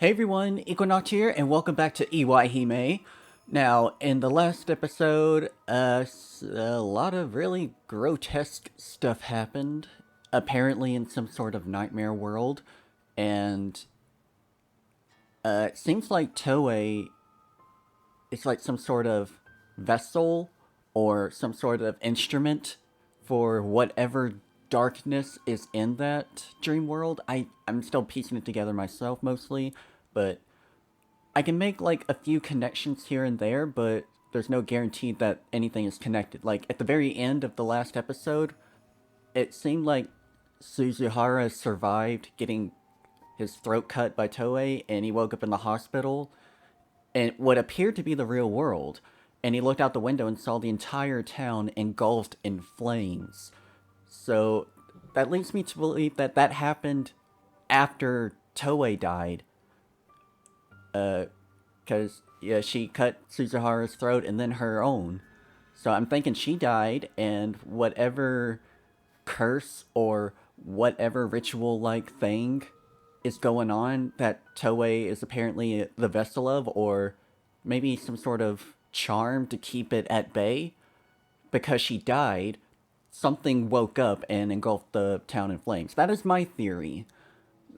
Hey everyone, Equinoct here, and welcome back to Iwaihime. Now, in the last episode, a lot of really grotesque stuff happened, apparently in some sort of nightmare world, and it seems like Toei is like some sort of vessel or some sort of instrument for whatever darkness is in that dream world. I'm still piecing it together myself mostly, but I can make like a few connections here and there, but there's no guarantee that anything is connected. Like at the very end of the last episode, it seemed like Suzuhara survived getting his throat cut by Toei and he woke up in the hospital in what appeared to be the real world. And he looked out the window and saw the entire town engulfed in flames. So that leads me to believe that that happened after Toei died. Because, yeah, she cut Suzuhara's throat and then her own. So I'm thinking she died, and whatever curse or whatever ritual like thing is going on that Toei is apparently the vessel of, or maybe some sort of charm to keep it at bay, because she died, something woke up and engulfed the town in flames. That is my theory.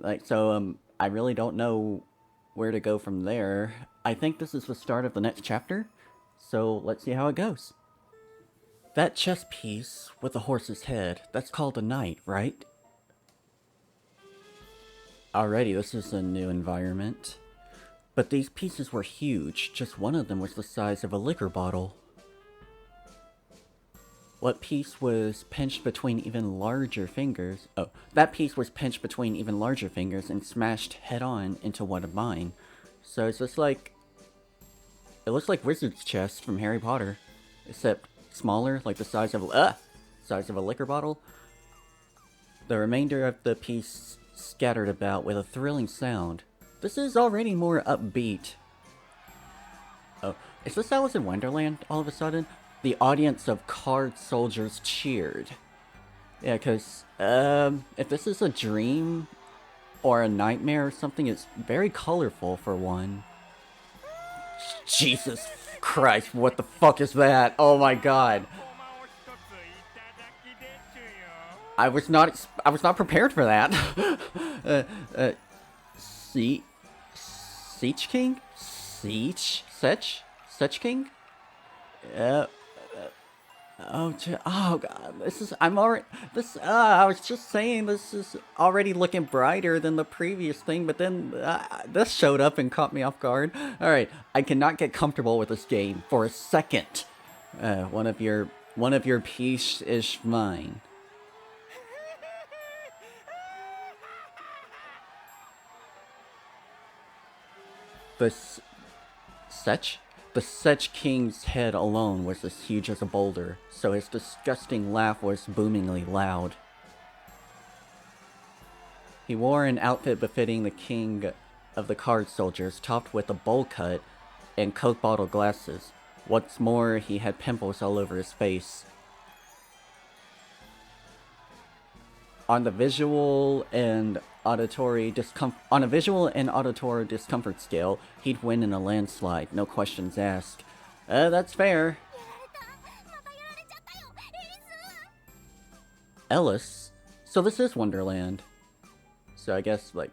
I really don't know where to go from there. I think this is the start of the next chapter, so let's see how it goes. That chess piece with the horse's head, that's called a knight, right? Alrighty, this is a new environment. But these pieces were huge, just one of them was the size of a liquor bottle. What piece was pinched between even larger fingers? Oh, that piece was pinched between even larger fingers and smashed head-on into one of mine. So it's just like... It looks like Wizard's chest from Harry Potter. Except smaller, like the size of a liquor bottle. The remainder of the piece scattered about with a thrilling sound. This is already more upbeat. Oh, is this Alice in Wonderland all of a sudden? The audience of card soldiers cheered. Yeah, because, if this is a dream or a nightmare or something, it's very colorful for one. Jesus Christ, what the fuck is that? Oh my god. I was not prepared for that. Siege King? Sech King? Oh god, I was just saying this is already looking brighter than the previous thing, but then this showed up and caught me off guard. Alright, I cannot get comfortable with this game for a second. One of your piece is mine. The Sech? The Sech King's head alone was as huge as a boulder, so his disgusting laugh was boomingly loud. He wore an outfit befitting the king of the card soldiers, topped with a bowl cut and Coke bottle glasses. What's more, he had pimples all over his face. On a visual and auditory discomfort scale, he'd win in a landslide, no questions asked. That's fair. Elice? So this is Wonderland. So I guess, like,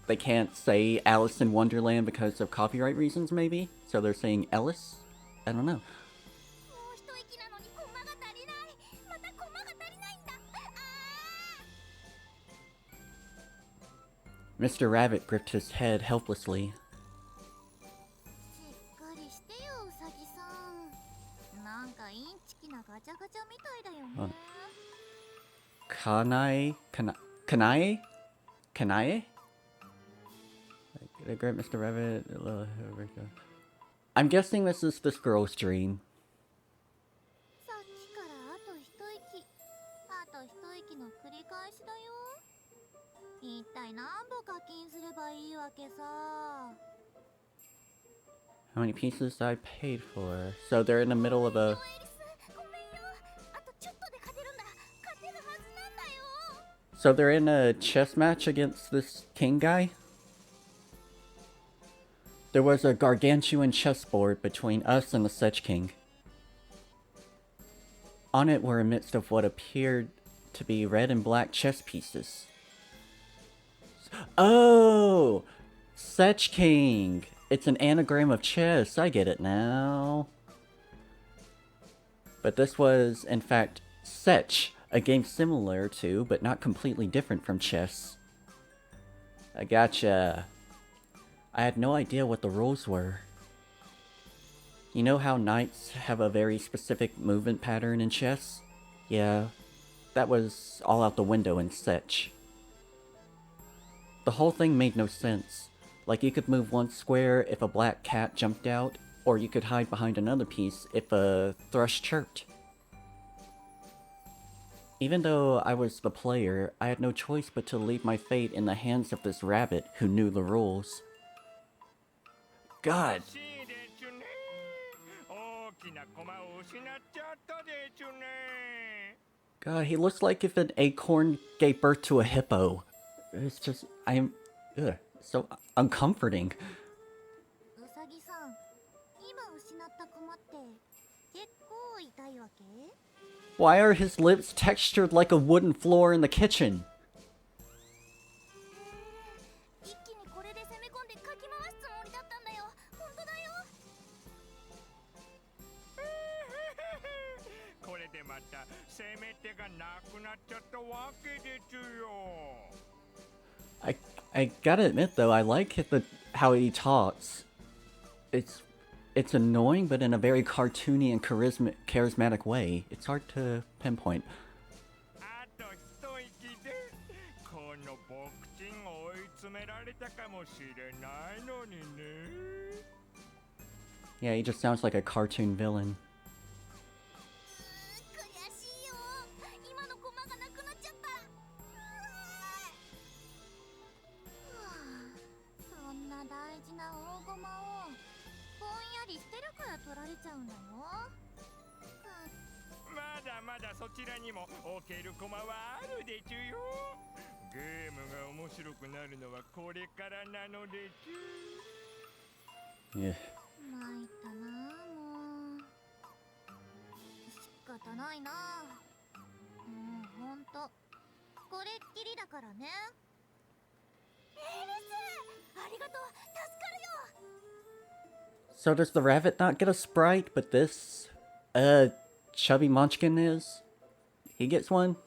they can't say Alice in Wonderland because of copyright reasons, maybe? So they're saying Elice? I don't know. Mr. Rabbit gripped his head helplessly. Kanae? Kanae? I grab Mr. Rabbit. I'm guessing this is this girl's dream. How many pieces I paid for? So they're in the middle of a... So they're in a chess match against this king guy? There was a gargantuan chessboard between us and the Sedge King. On it were a mix of what appeared to be red and black chess pieces. Oh! Sedge King! It's an anagram of chess, I get it now. But this was, in fact, Setch, a game similar to, but not completely different from chess. I gotcha. I had no idea what the rules were. You know how knights have a very specific movement pattern in chess? Yeah, that was all out the window in Setch. The whole thing made no sense. Like, you could move one square if a black cat jumped out, or you could hide behind another piece if a thrush chirped. Even though I was the player, I had no choice but to leave my fate in the hands of this rabbit who knew the rules. God. God, he looks like if an acorn gave birth to a hippo. It's just, I'm so uncomforting. Why are his lips textured like a wooden floor in the kitchen? I gotta admit though, I like how he talks. It's annoying, but in a very cartoony and charismatic way. It's hard to pinpoint. Yeah, he just sounds like a cartoon villain. Yeah. So does the rabbit not get a sprite, but this, chubby munchkin is? He gets one?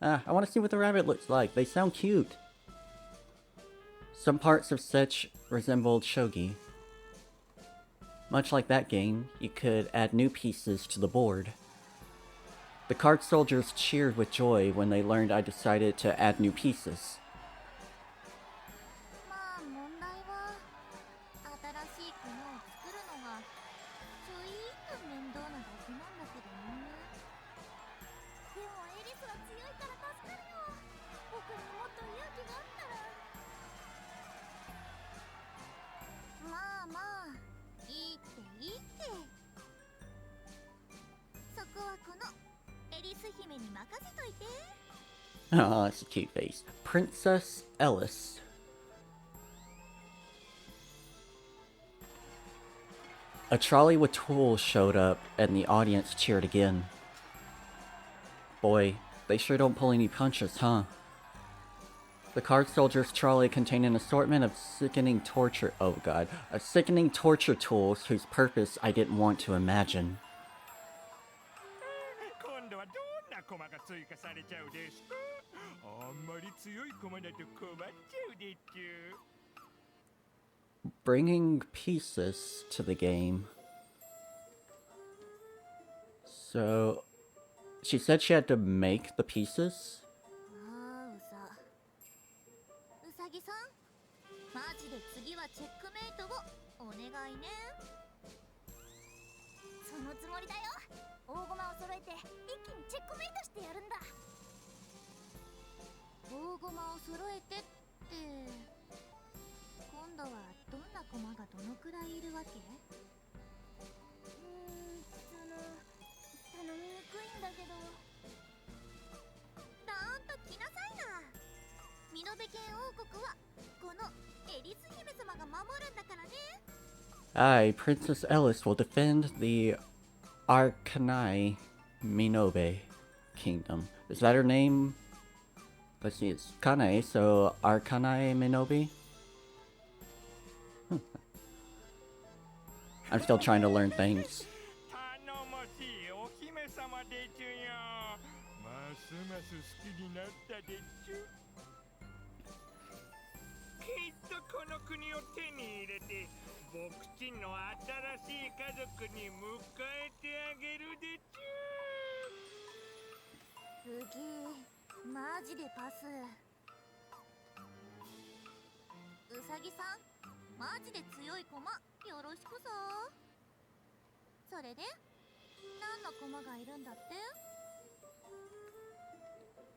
I want to see what the rabbit looks like. They sound cute. Some parts of Setch resembled shogi. Much like that game, you could add new pieces to the board. The card soldiers cheered with joy when they learned I decided to add new pieces. Oh, that's a cute face. Princess Elice. A trolley with tools showed up, and the audience cheered again. Boy, they sure don't pull any punches, huh? The card soldier's trolley contained an assortment of sickening torture tools whose purpose I didn't want to imagine. Bringing pieces to the game. So, she said she had to make the pieces? I, Princess Elice, will defend the Arkanai Minobe Kingdom. Is that her name? Let's see, it's Kanae, so Arkanai Minobe? I'm still trying to learn things.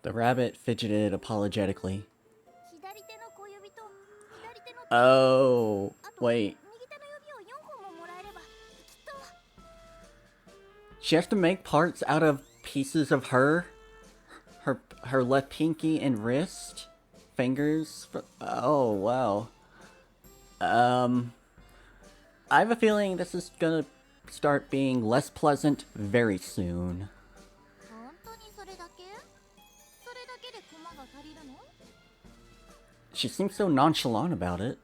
The rabbit fidgeted apologetically. Oh, wait. She has to make parts out of pieces of her left pinky and wrist, fingers. Oh, wow. I have a feeling this is gonna start being less pleasant very soon. She seems so nonchalant about it.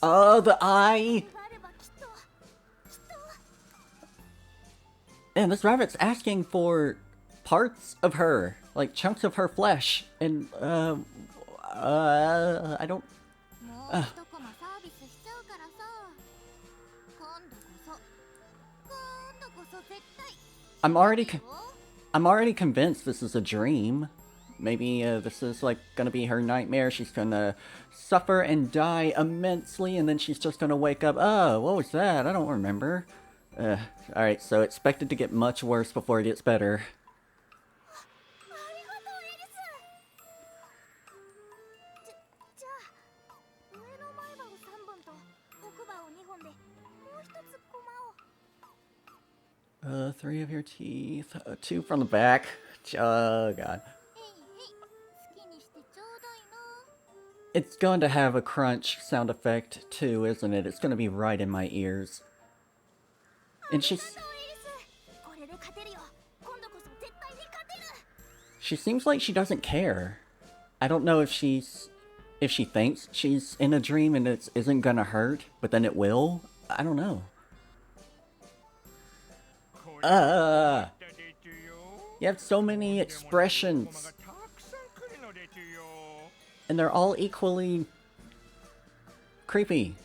Oh, the eye! And this rabbit's asking for parts of her, like chunks of her flesh, and I don't. I'm already convinced this is a dream. Maybe this is like gonna be her nightmare. She's gonna suffer and die immensely, and then she's just gonna wake up. Oh, what was that? I don't remember. Alright, so expected to get much worse before it gets better. Three of your teeth. Two from the back. Oh, God. It's going to have a crunch sound effect, too, isn't it? It's going to be right in my ears. And she seems like she doesn't care. I don't know if she thinks she's in a dream and it isn't gonna hurt, but then it will. I don't know. You have so many expressions. And they're all equally creepy.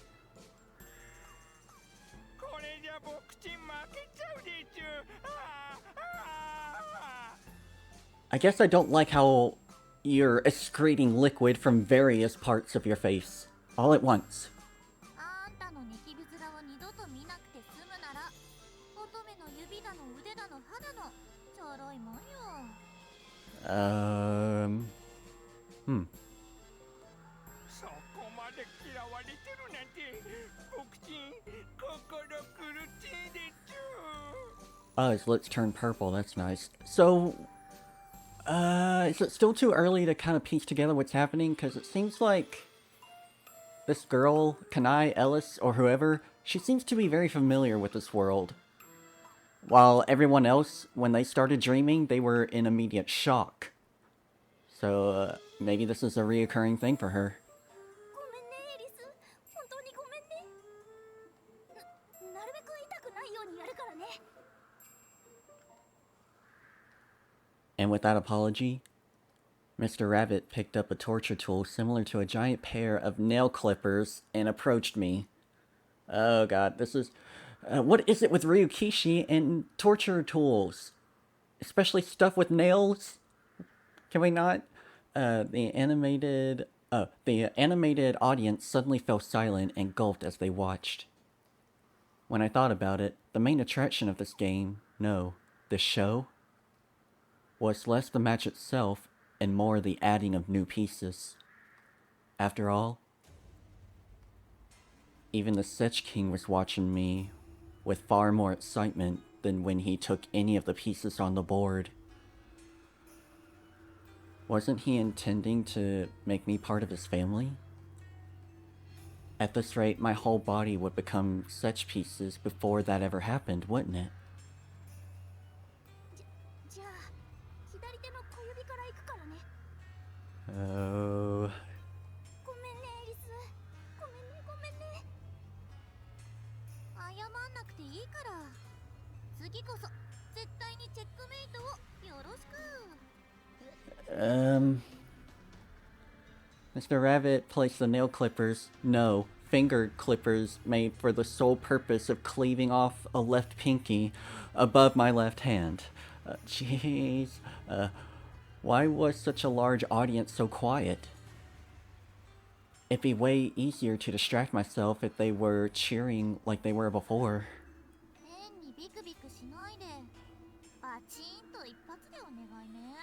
I guess I don't like how you're excreting liquid from various parts of your face, all at once. Oh, his lips turn purple, that's nice. So, is it still too early to kind of piece together what's happening? Because it seems like this girl, Kanai, Elice, or whoever, she seems to be very familiar with this world. While everyone else, when they started dreaming, they were in immediate shock. So, maybe this is a reoccurring thing for her. And with that apology, Mr. Rabbit picked up a torture tool similar to a giant pair of nail clippers and approached me. Oh god, this is... what is it with Ryukishi and torture tools? Especially stuff with nails? Can we not? The animated audience suddenly fell silent and gulped as they watched. When I thought about it, the main attraction of this game, no, this show, was less the match itself and more the adding of new pieces. After all, even the Sech King was watching me with far more excitement than when he took any of the pieces on the board. Wasn't he intending to make me part of his family? At this rate, my whole body would become such pieces before that ever happened, wouldn't it? じゃあ左手の小指から行くからね。 Oh. ごめんねエリス。ごめんねごめんね。謝んなくていいから。次こそ絶対にチェックメイトをよろしく。Mr. Rabbit placed the nail clippers, no, finger clippers made for the sole purpose of cleaving off a left pinky above my left hand. Jeez. Why was such a large audience so quiet? It'd be way easier to distract myself if they were cheering like they were before. 変にビクビクしないで。バチンと一発でお願いね。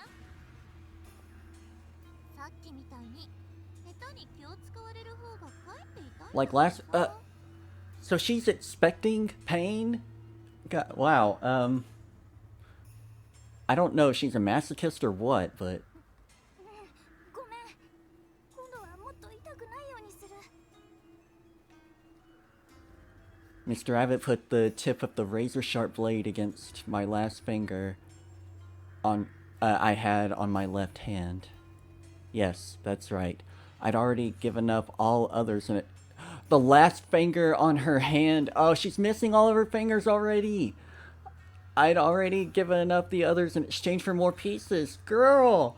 さっきみたいに下手に気を使われる方がかえって痛い。 Like last, so she's expecting pain? God, wow, I don't know if she's a masochist or what, but... ごめん。今度はもっと痛くないようにする。 Mr. Abbott put the tip of the razor-sharp blade against my last finger I had on my left hand. Yes, that's right. I'd already given up all others in it. The last finger on her hand. Oh, she's missing all of her fingers already. I'd already given up the others in exchange for more pieces. Girl,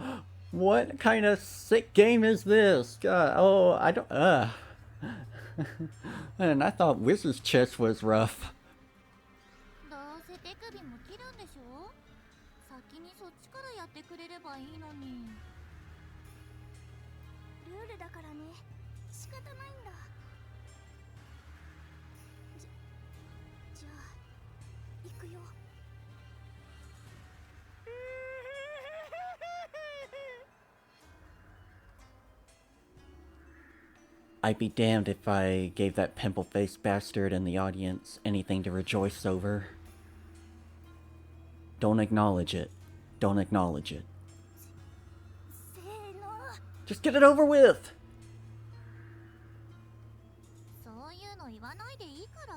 what kind of sick game is this? God, oh, I don't, And I thought Wizard's chest was rough. どうせ手首も切るんでしょ。先にそっちからやってくれればいいのに。ルールだからね。仕方ないんだ。じゃあ行くよ。 I'd be damned if I gave that pimple-faced bastard in the audience anything to rejoice over. Don't acknowledge it. Don't acknowledge it. せーの。 Just get it over with! そういうの言わないでいいから。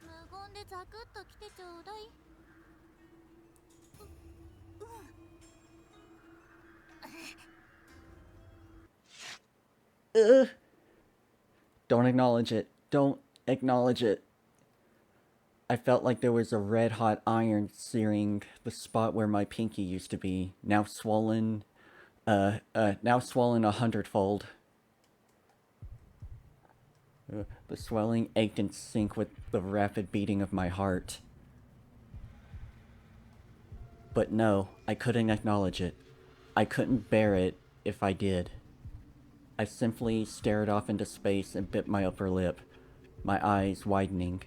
無言でザクッと来てちょうだい。Don't acknowledge it. Don't acknowledge it. I felt like there was a red-hot iron searing the spot where my pinky used to be, now swollen a hundredfold. The swelling ached in sync with the rapid beating of my heart. But no, I couldn't acknowledge it. I couldn't bear it if I did. I simply stared off into space and bit my upper lip, my eyes widening.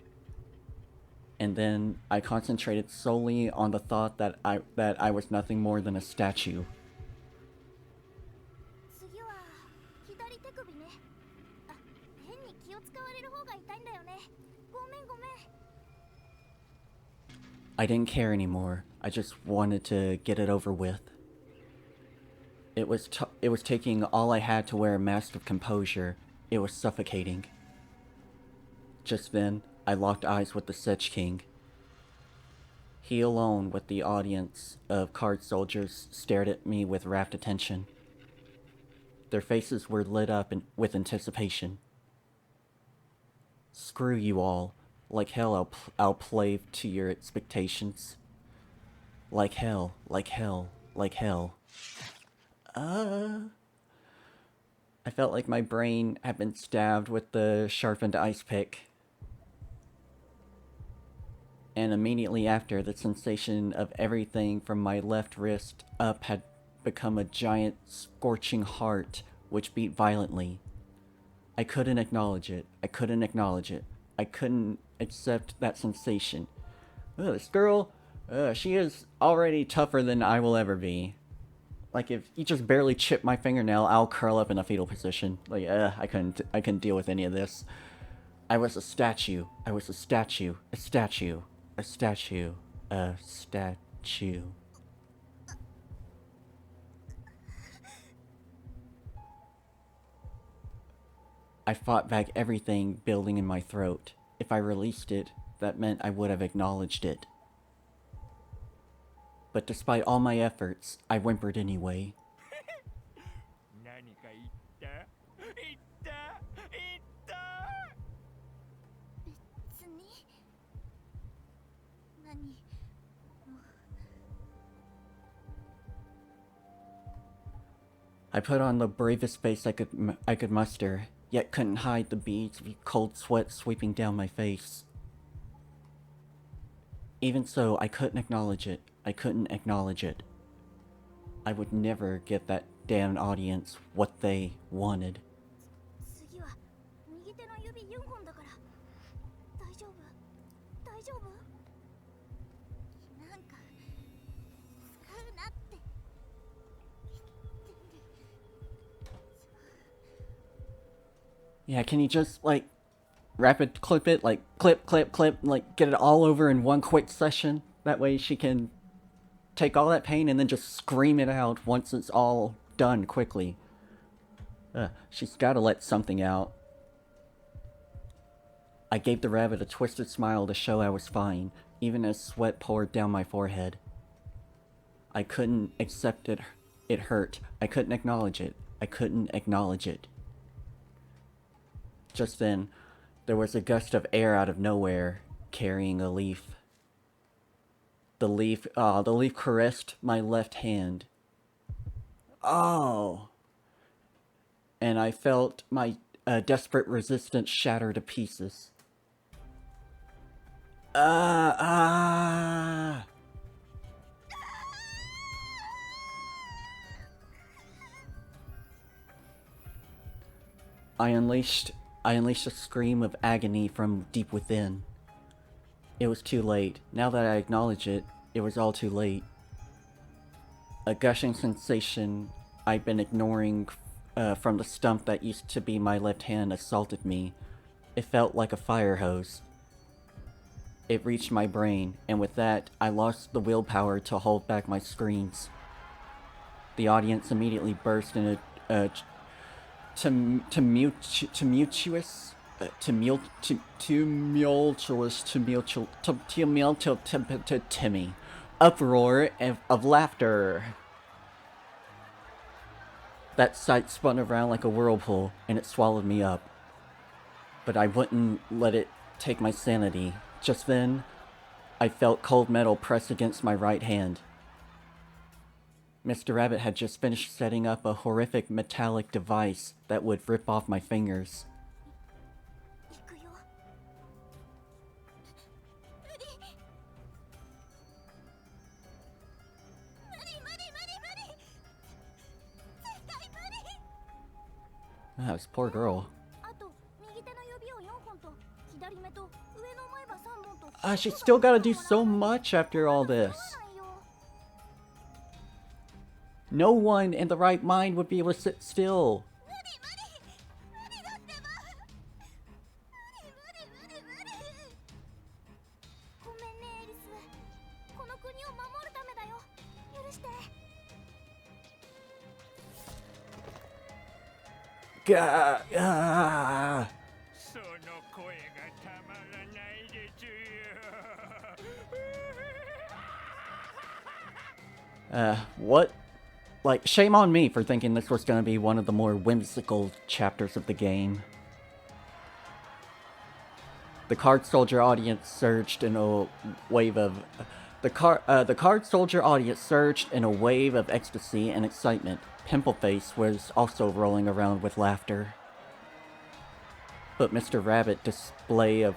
And then I concentrated solely on the thought that I was nothing more than a statue. 次は左手首ね。あ、変に気を使われる方が痛いんだよね。ごめんごめん。 I didn't care anymore. I just wanted to get it over with. It was taking all I had to wear a mask of composure. It was suffocating. Just then, I locked eyes with the Sech King. He alone, with the audience of card soldiers, stared at me with rapt attention. Their faces were lit up with anticipation. Screw you all. Like hell, I'll play to your expectations. Like hell, like hell, like hell. I felt like my brain had been stabbed with the sharpened ice pick. And immediately after, the sensation of everything from my left wrist up had become a giant scorching heart which beat violently. I couldn't acknowledge it. I couldn't acknowledge it. I couldn't accept that sensation. This girl, she is already tougher than I will ever be. Like, if you just barely chip my fingernail, I'll curl up in a fetal position. Like, I couldn't deal with any of this. I was a statue. I was a statue. A statue. A statue. A statue. I fought back everything building in my throat. If I released it, that meant I would have acknowledged it. But despite all my efforts, I whimpered anyway. 何か言った言った言った。別に何 I put on the bravest face I could muster, yet couldn't hide the beads of cold sweat sweeping down my face. Even so, I couldn't acknowledge it. I couldn't acknowledge it. I would never give that damned audience what they wanted. 次は右手の指4本だから大丈夫大丈夫なんか使うなって Yeah, can you just, like, rapid clip it? Like, clip, clip, clip, like, get it all over in one quick session? That way she can take all that pain and then just scream it out once it's all done quickly. She's gotta let something out. I gave the rabbit a twisted smile to show I was fine, even as sweat poured down my forehead. I couldn't accept it. It hurt. I couldn't acknowledge it. I couldn't acknowledge it. Just then, there was a gust of air out of nowhere, carrying a leaf. The leaf caressed my left hand. Oh! And I felt my desperate resistance shatter to pieces. I unleashed a scream of agony from deep within. It was too late. Now that I acknowledge it, it was all too late. A gushing sensation I'd been ignoring from the stump that used to be my left hand assaulted me. It felt like a fire hose. It reached my brain, and with that, I lost the willpower to hold back my screams. The audience immediately burst in a tumultuous uproar of laughter. That sight spun around like a whirlpool, and it swallowed me up. But I wouldn't let it take my sanity. Just then, I felt cold metal press against my right hand. Mr. Rabbit had just finished setting up a horrific metallic device that would rip off my fingers. 行くよ無理無理無理無理無理絶対無理 Ah, this poor girl. あと右手の指を4本と左目と上の前歯3本と She's still gotta do so much after all this. そうなんよ No one in the right mind would be able to sit still. 無理無理無理だってば無理無理無理無理ごめんねエリスこの国を守るためだよ許して Gah, その声がたまらないですよ。 what? Like, shame on me for thinking this was gonna be one of the more whimsical chapters of the game. The card soldier audience surged in a wave of the card soldier audience surged in a wave of ecstasy and excitement. Pimpleface was also rolling around with laughter. But Mr. Rabbit's display of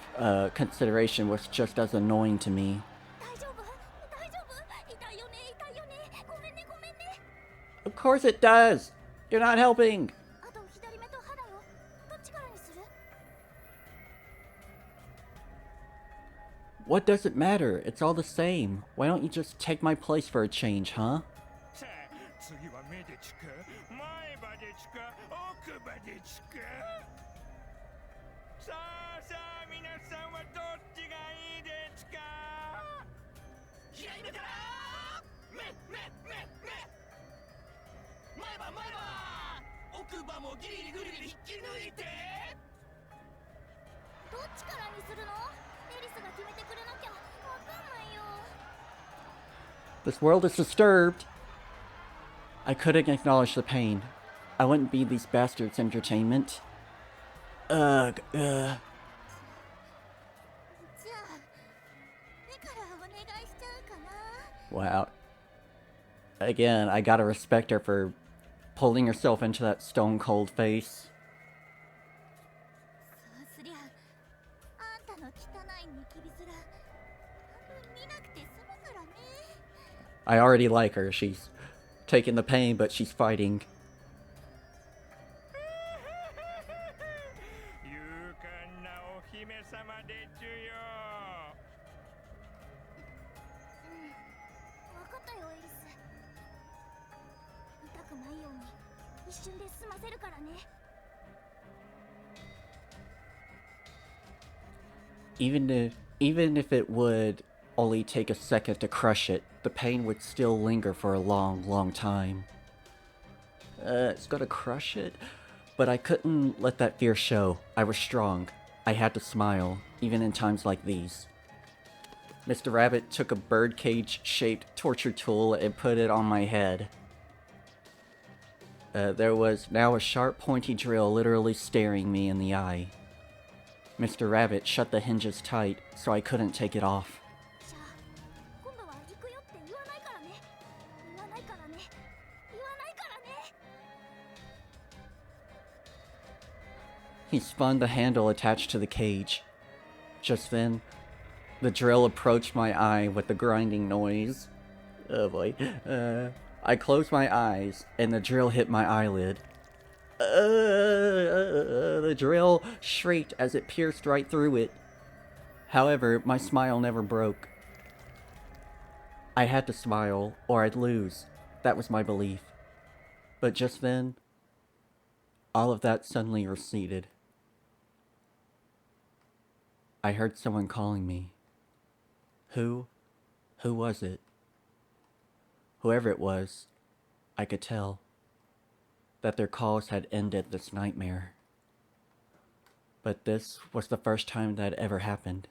consideration was just as annoying to me. 大丈夫大丈夫痛いよね痛いよねごめんねごめんね Of course it does! You're not helping! あと左目と歯だよどっちからにする What does it matter? It's all the same. Why don't you just take my place for a change, huh? さあ次は目でちか前歯でちか奥歯でちかさあさあ皆さんはどっちがいいですか左目から目前歯奥歯もギリギリグリグリ引き抜いてするの？エリスが決めてくれなきゃわかんないよ。 This world is disturbed. I couldn't acknowledge the pain. I wouldn't be these bastards' entertainment. Ugh, ugh. じゃあ目からお願いしちゃうかな。 Wow. Again, I gotta respect her for pulling herself into that stone cold face. そうすりゃあんたの汚いニキビ面見なくて済むからね。 I already like her. She's taking the pain, but she's fighting. 勇敢なお姫様でちゅよ。わかったよエリス。痛くないように一瞬で済ませるからね。 Even if it would only take a second to crush it, the pain would still linger for a long, long time. It's gonna crush it, but I couldn't let that fear show. I was strong. I had to smile, even in times like these. Mr. Rabbit took a birdcage-shaped torture tool and put it on my head. There was now a sharp, pointy drill literally staring me in the eye. Mr. Rabbit shut the hinges tight, so I couldn't take it off. じゃあ今度は行くよって言わないからね。言わないからね。言わないからね。 He spun the handle attached to the cage. Just then, the drill approached my eye with a grinding noise. Oh boy. I closed my eyes, and the drill hit my eyelid. The drill shrieked as it pierced right through it. However, my smile never broke. I had to smile, or I'd lose. That was my belief. But just then, all of that suddenly receded. I heard someone calling me. Who was it? Whoever it was, I could tell that their calls had ended this nightmare. But this was the first time that ever happened.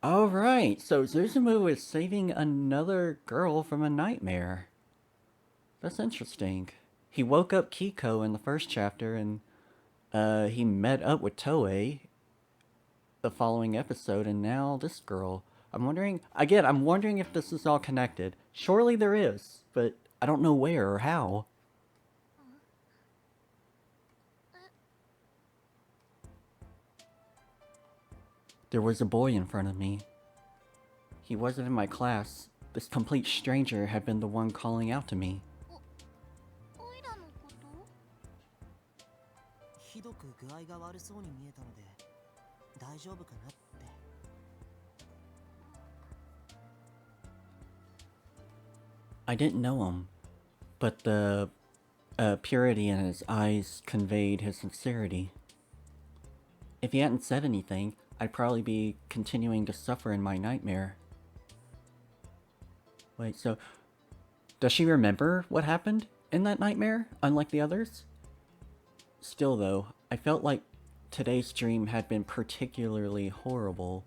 Alright, so Suzumu is saving another girl from a nightmare. That's interesting. He woke up Kiko in the first chapter, and he met up with Toei the following episode, and now this girl. I'm wondering if this is all connected. Surely there is, but I don't know where or how. There was a boy in front of me. He wasn't in my class. This complete stranger had been the one calling out to me. おいらのこと？ひどく具合が悪そうに見えたので大丈夫かなって。 I didn't know him, but the purity in his eyes conveyed his sincerity. If he hadn't said anything, I'd probably be continuing to suffer in my nightmare. Wait, so does she remember what happened in that nightmare, unlike the others? Still though, I felt like today's dream had been particularly horrible.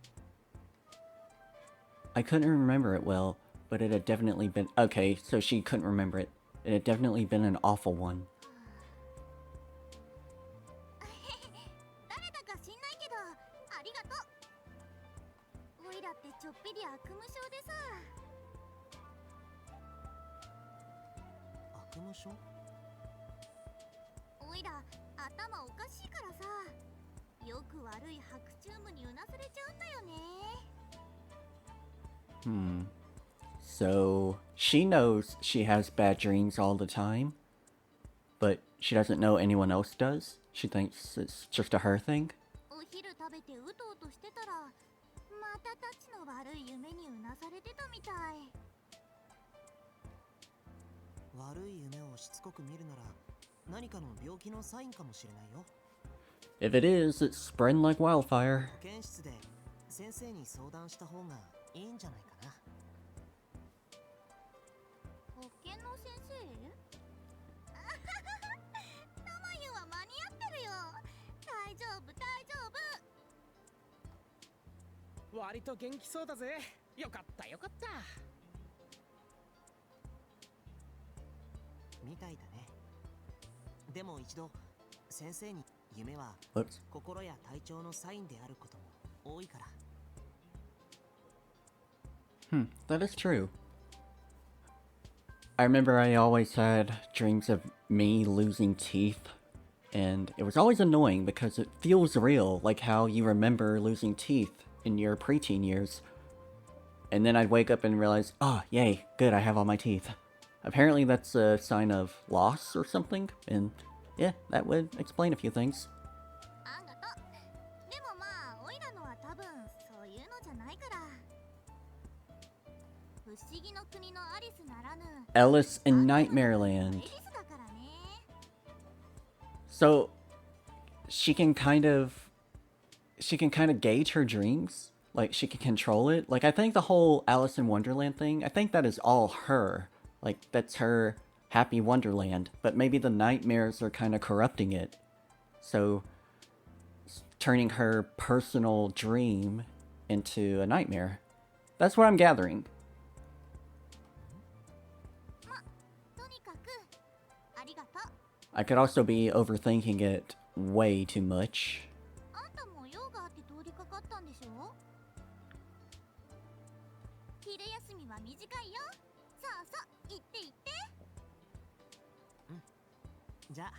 I couldn't remember it well, but it had definitely been... Okay, so she couldn't remember it. It had definitely been an awful one. 誰だか知んないけどありがとう。おいらってちょっぴり悪夢症でさ。悪夢症？おいら頭おかしいからさ。よく悪い白チュームにうなされちゃうんだよね。So, she knows she has bad dreams all the time, but she doesn't know anyone else does? She thinks it's just a her thing? お昼食べてうとうとしてたらまたたちの悪い夢にうなされてたみたい。悪い夢をしつこく見るなら何かの病気のサインかもしれないよ。 If it is, it's spreading like wildfire. 保健室で先生に相談した方がいいんじゃないかな。 保健の先生？あははは、タマユは間に合ってるよ。丈夫大丈夫。割と元気そうだぜ。よかったよかった。みたいだね。でも一度先生に夢は Whoops. 心や体調のサインであることも多いから。That is true. I remember I always had dreams of me losing teeth, and it was always annoying because it feels real, like how you remember losing teeth in your preteen years. And then I'd wake up and realize, oh, yay, good, I have all my teeth. Apparently that's a sign of loss or something, and yeah, that would explain a few things. あんがと。でもまあオイラのは多分そういうのじゃないから。不思議の国のアリスならぬ Elice in エ Nightmareland. リスだからね。 So she can kind of gauge her dreams. Like she can control it. Like I think the whole Alice in Wonderland thing, I think that is all her. Like that's her happy Wonderland. But maybe the nightmares are kind of corrupting it. So turning her personal dream into a nightmare. That's what I'm gathering. とにかくありがとう。 I could also be overthinking it way too much. あんたも用があって通りかかったんでしょ。昼休みは短いよ。さあさあ行って行って。じゃあ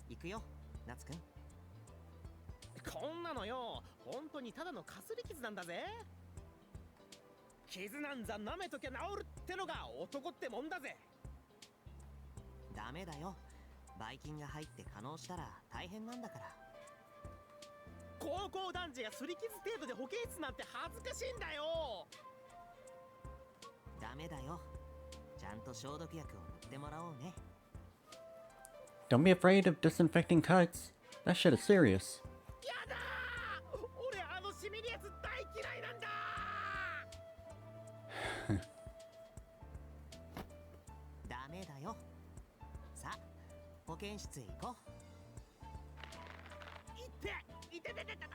行くよ、夏くん。こんなのよ、本当にただのかすり傷なんだぜ。傷なんざ舐めときゃ治るってのが男ってもんだぜ。ダメだよ。ばい菌が入って可能したら大変なんだから。高校男児がすり傷程度で保健室なんて恥ずかしいんだよ。ダメだよ。ちゃんと消毒薬を塗ってもらおうね。Don't be afraid of disinfecting cuts. That shit is serious. やだー、俺あのしみるやつ大嫌いなんだ。ダメだよ。さあ保健室へ行こう。いていててててて、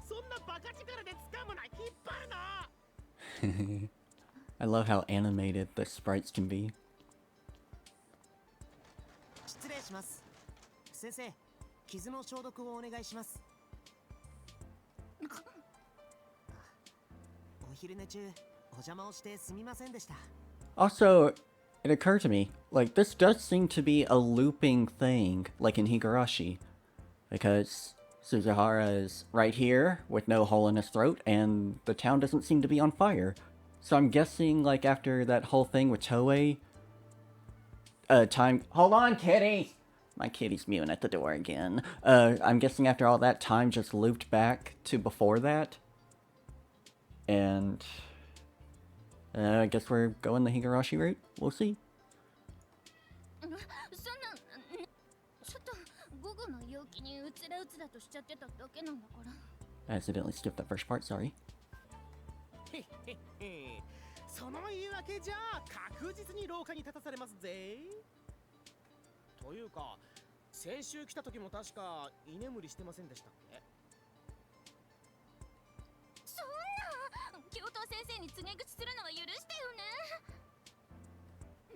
そんなバカ力で掴むな、引っ張るな。 I love how animated the sprites can be. 失礼します。先生、傷の消毒をお願いします。お昼寝中お邪魔をしてすみませんでした。 Also, it occurred to me, like, this does seem to be a looping thing, like in Higurashi. Because Suzuhara is right here, with no hole in his throat, and the town doesn't seem to be on fire. So I'm guessing, like, after that whole thing with Toei... time... Hold on, kitty! My kitty's mewing at the door again. I'm guessing after all that, time just looped back to before that. And... I guess we're going the Higurashi route. We'll see. そんなちょっと午後の陽気にうつらうつらとしちゃってただけなんだから。 I accidentally skipped that first part, sorry. へっへっへ、その言い訳じゃ確実に廊下に立たされますぜ。というか、先週来た時も確か居眠りしてませんでしたっけ。そんな教頭先生に告げ口するのは許してよね。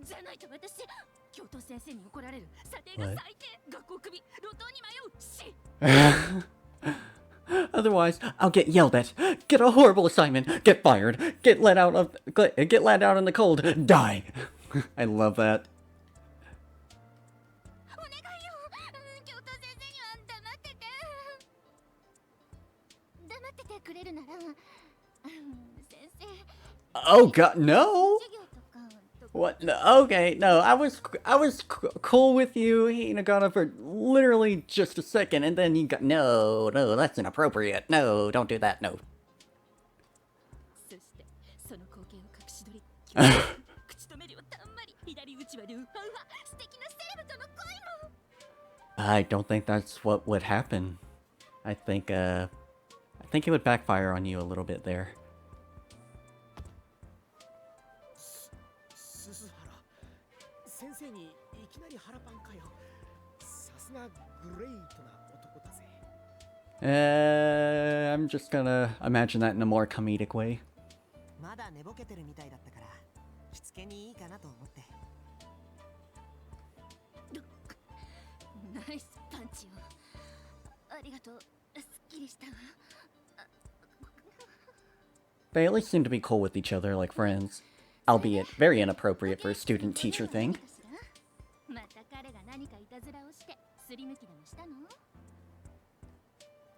じゃないと私、教頭先生に怒られる。査定が最低、学校クビ、路頭に迷うし。Otherwise, I'll get yelled at, get a horrible assignment, get fired, get let out in the cold, die. I love that. お願いよ、教頭先生には黙ってて。黙っててくれるなら、先生。 Oh god, no! 授業とか。 What? No, okay, no, I was cool with you, Hinagana, for literally just a second, and then you got, no, that's inappropriate, no, don't do that, no. そしてその光景を隠し撮り、口止めるをたんまり、左打ちはルーハウハ、素敵なセレブとの恋も。 I don't think that's what would happen. I think it would backfire on you a little bit there. 鈴原先生にいきなり腹パンかよ。さすが I'm just gonna imagine that in a more comedic way. まだ寝ぼけてるみたいだったからしつけにいいかなと思って。ナイスパンチよ。ありがとう。すっきりしたわ。 They at least seem to be cool with each other like friends, albeit very inappropriate for a student-teacher thing. また彼が何かいたずらをしてすり抜きでもしたの？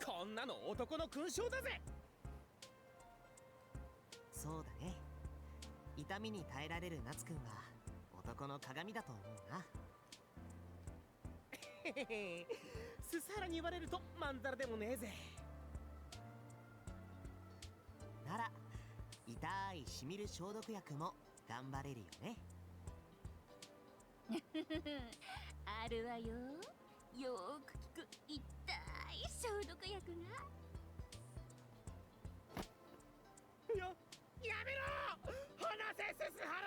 こんなの男の勲章だぜ。そうだね。痛みに耐えられる夏くんは男の鏡だと思うな。ススハラに言われるとまんざらでもねえぜ。なら痛いしみる消毒薬も頑張れるよね。あるわよ。よーく効く痛い消毒薬が。やめろ。離せススハラ。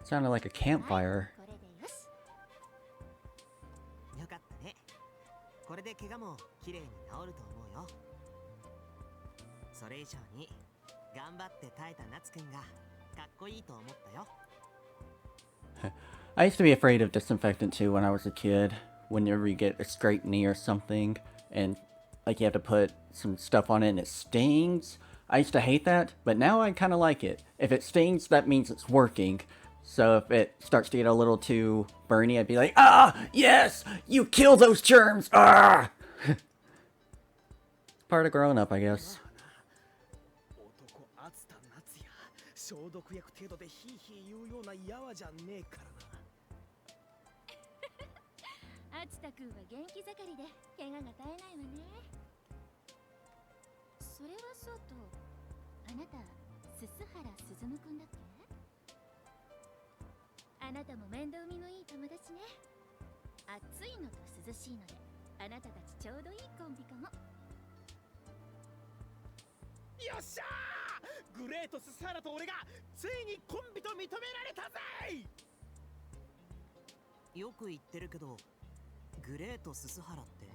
Sounded like a campfire. これでよし。よかったね。これで怪我もきれいに治ると思うよ。それ以上に頑張って耐えた夏くんがかっこいいと思ったよ。I used to be afraid of disinfectant too when I was a kid. Whenever you get a scraped knee or something, and like you have to put some stuff on it and it stings. I used to hate that, but now I kind of like it. If it stings, that means it's working. So if it starts to get a little too burny, I'd be like, ah, yes, you kill those germs. Ah. Part of growing up, I guess. 男熱田夏や消毒薬程度でヒーヒー言うようなやわじゃねえからな。あつたくんは元気盛りで怪我が絶えないわね。それはそうと、あなたすすはらすずむくんだっけ？あなたも面倒見のいい友達ね。暑いのと涼しいのであなたたちちょうどいいコンビかも。よっしゃー。グレートススハラと俺がついにコンビと認められたぜ。よく言ってるけどグレートススハラって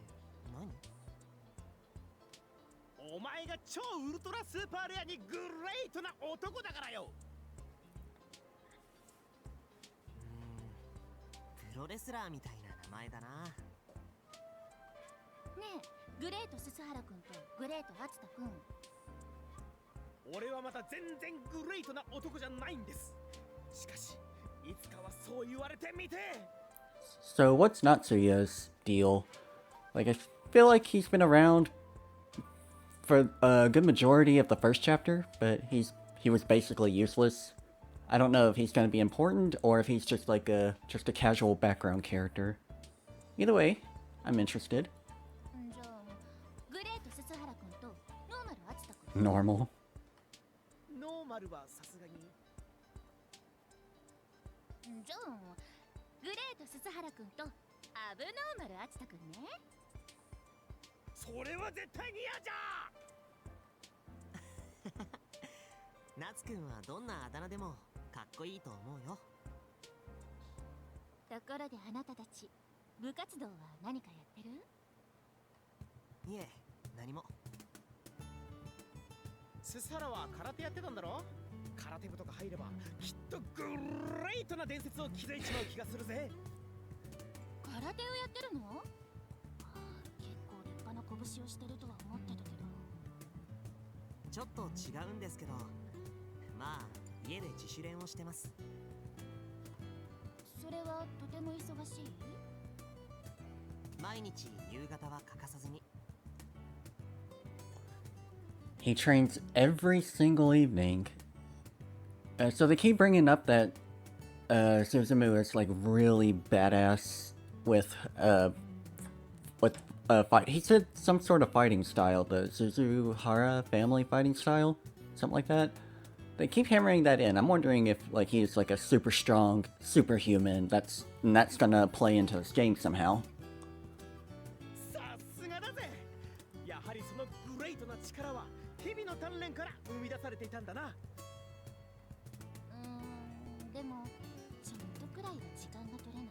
何？お前が超ウルトラスーパーレアにグレートな男だからよ。プロレスラーみたいな名前だな。ねえ、グレートすすはらくんとグレートあつたくん。俺はまだ全然グレートな男じゃないんです。しかしいつかはそう言われてみて。 So what's Natsuya's deal? Like, I feel like he's been around for a good majority of the first chapter, but he was basically useless. I don't know if he's going to be important or if he's just like a casual background character. Either way, I'm interested. じゃあグレートすすはらくんとノーマルあつたくん。 Normal. ノーマルはさすがに。じゃあグレートすすはらくんとアブノーマルあつたくんね。それは絶対に嫌じゃ。夏くんはどんなあだ名でもかっこいいと思うよ。ところであなたたち部活動は何かやってる？いえ、何も。ススハラは空手やってたんだろ。空手部とか入ればきっとグレートな伝説を築いちまう気がするぜ。空手をやってるの？ああ、結構立派な拳をしてるとは思ってたけど。ちょっと違うんですけど、まあ家で自主練をしてます。それはとても忙しい？毎日夕方は欠かさずに。He trains every single evening. So they keep bringing up that Suzumu is like really badass with fight. He said some sort of fighting style, the Suzuhara family fighting style, something like that. They keep hammering that in. I'm wondering if like he's like a super strong superhuman. That's gonna play into this game somehow. さすがだぜ。やはりそのグレートな力は日々の鍛錬から生み出されていたんだな。らいは時間が取れない？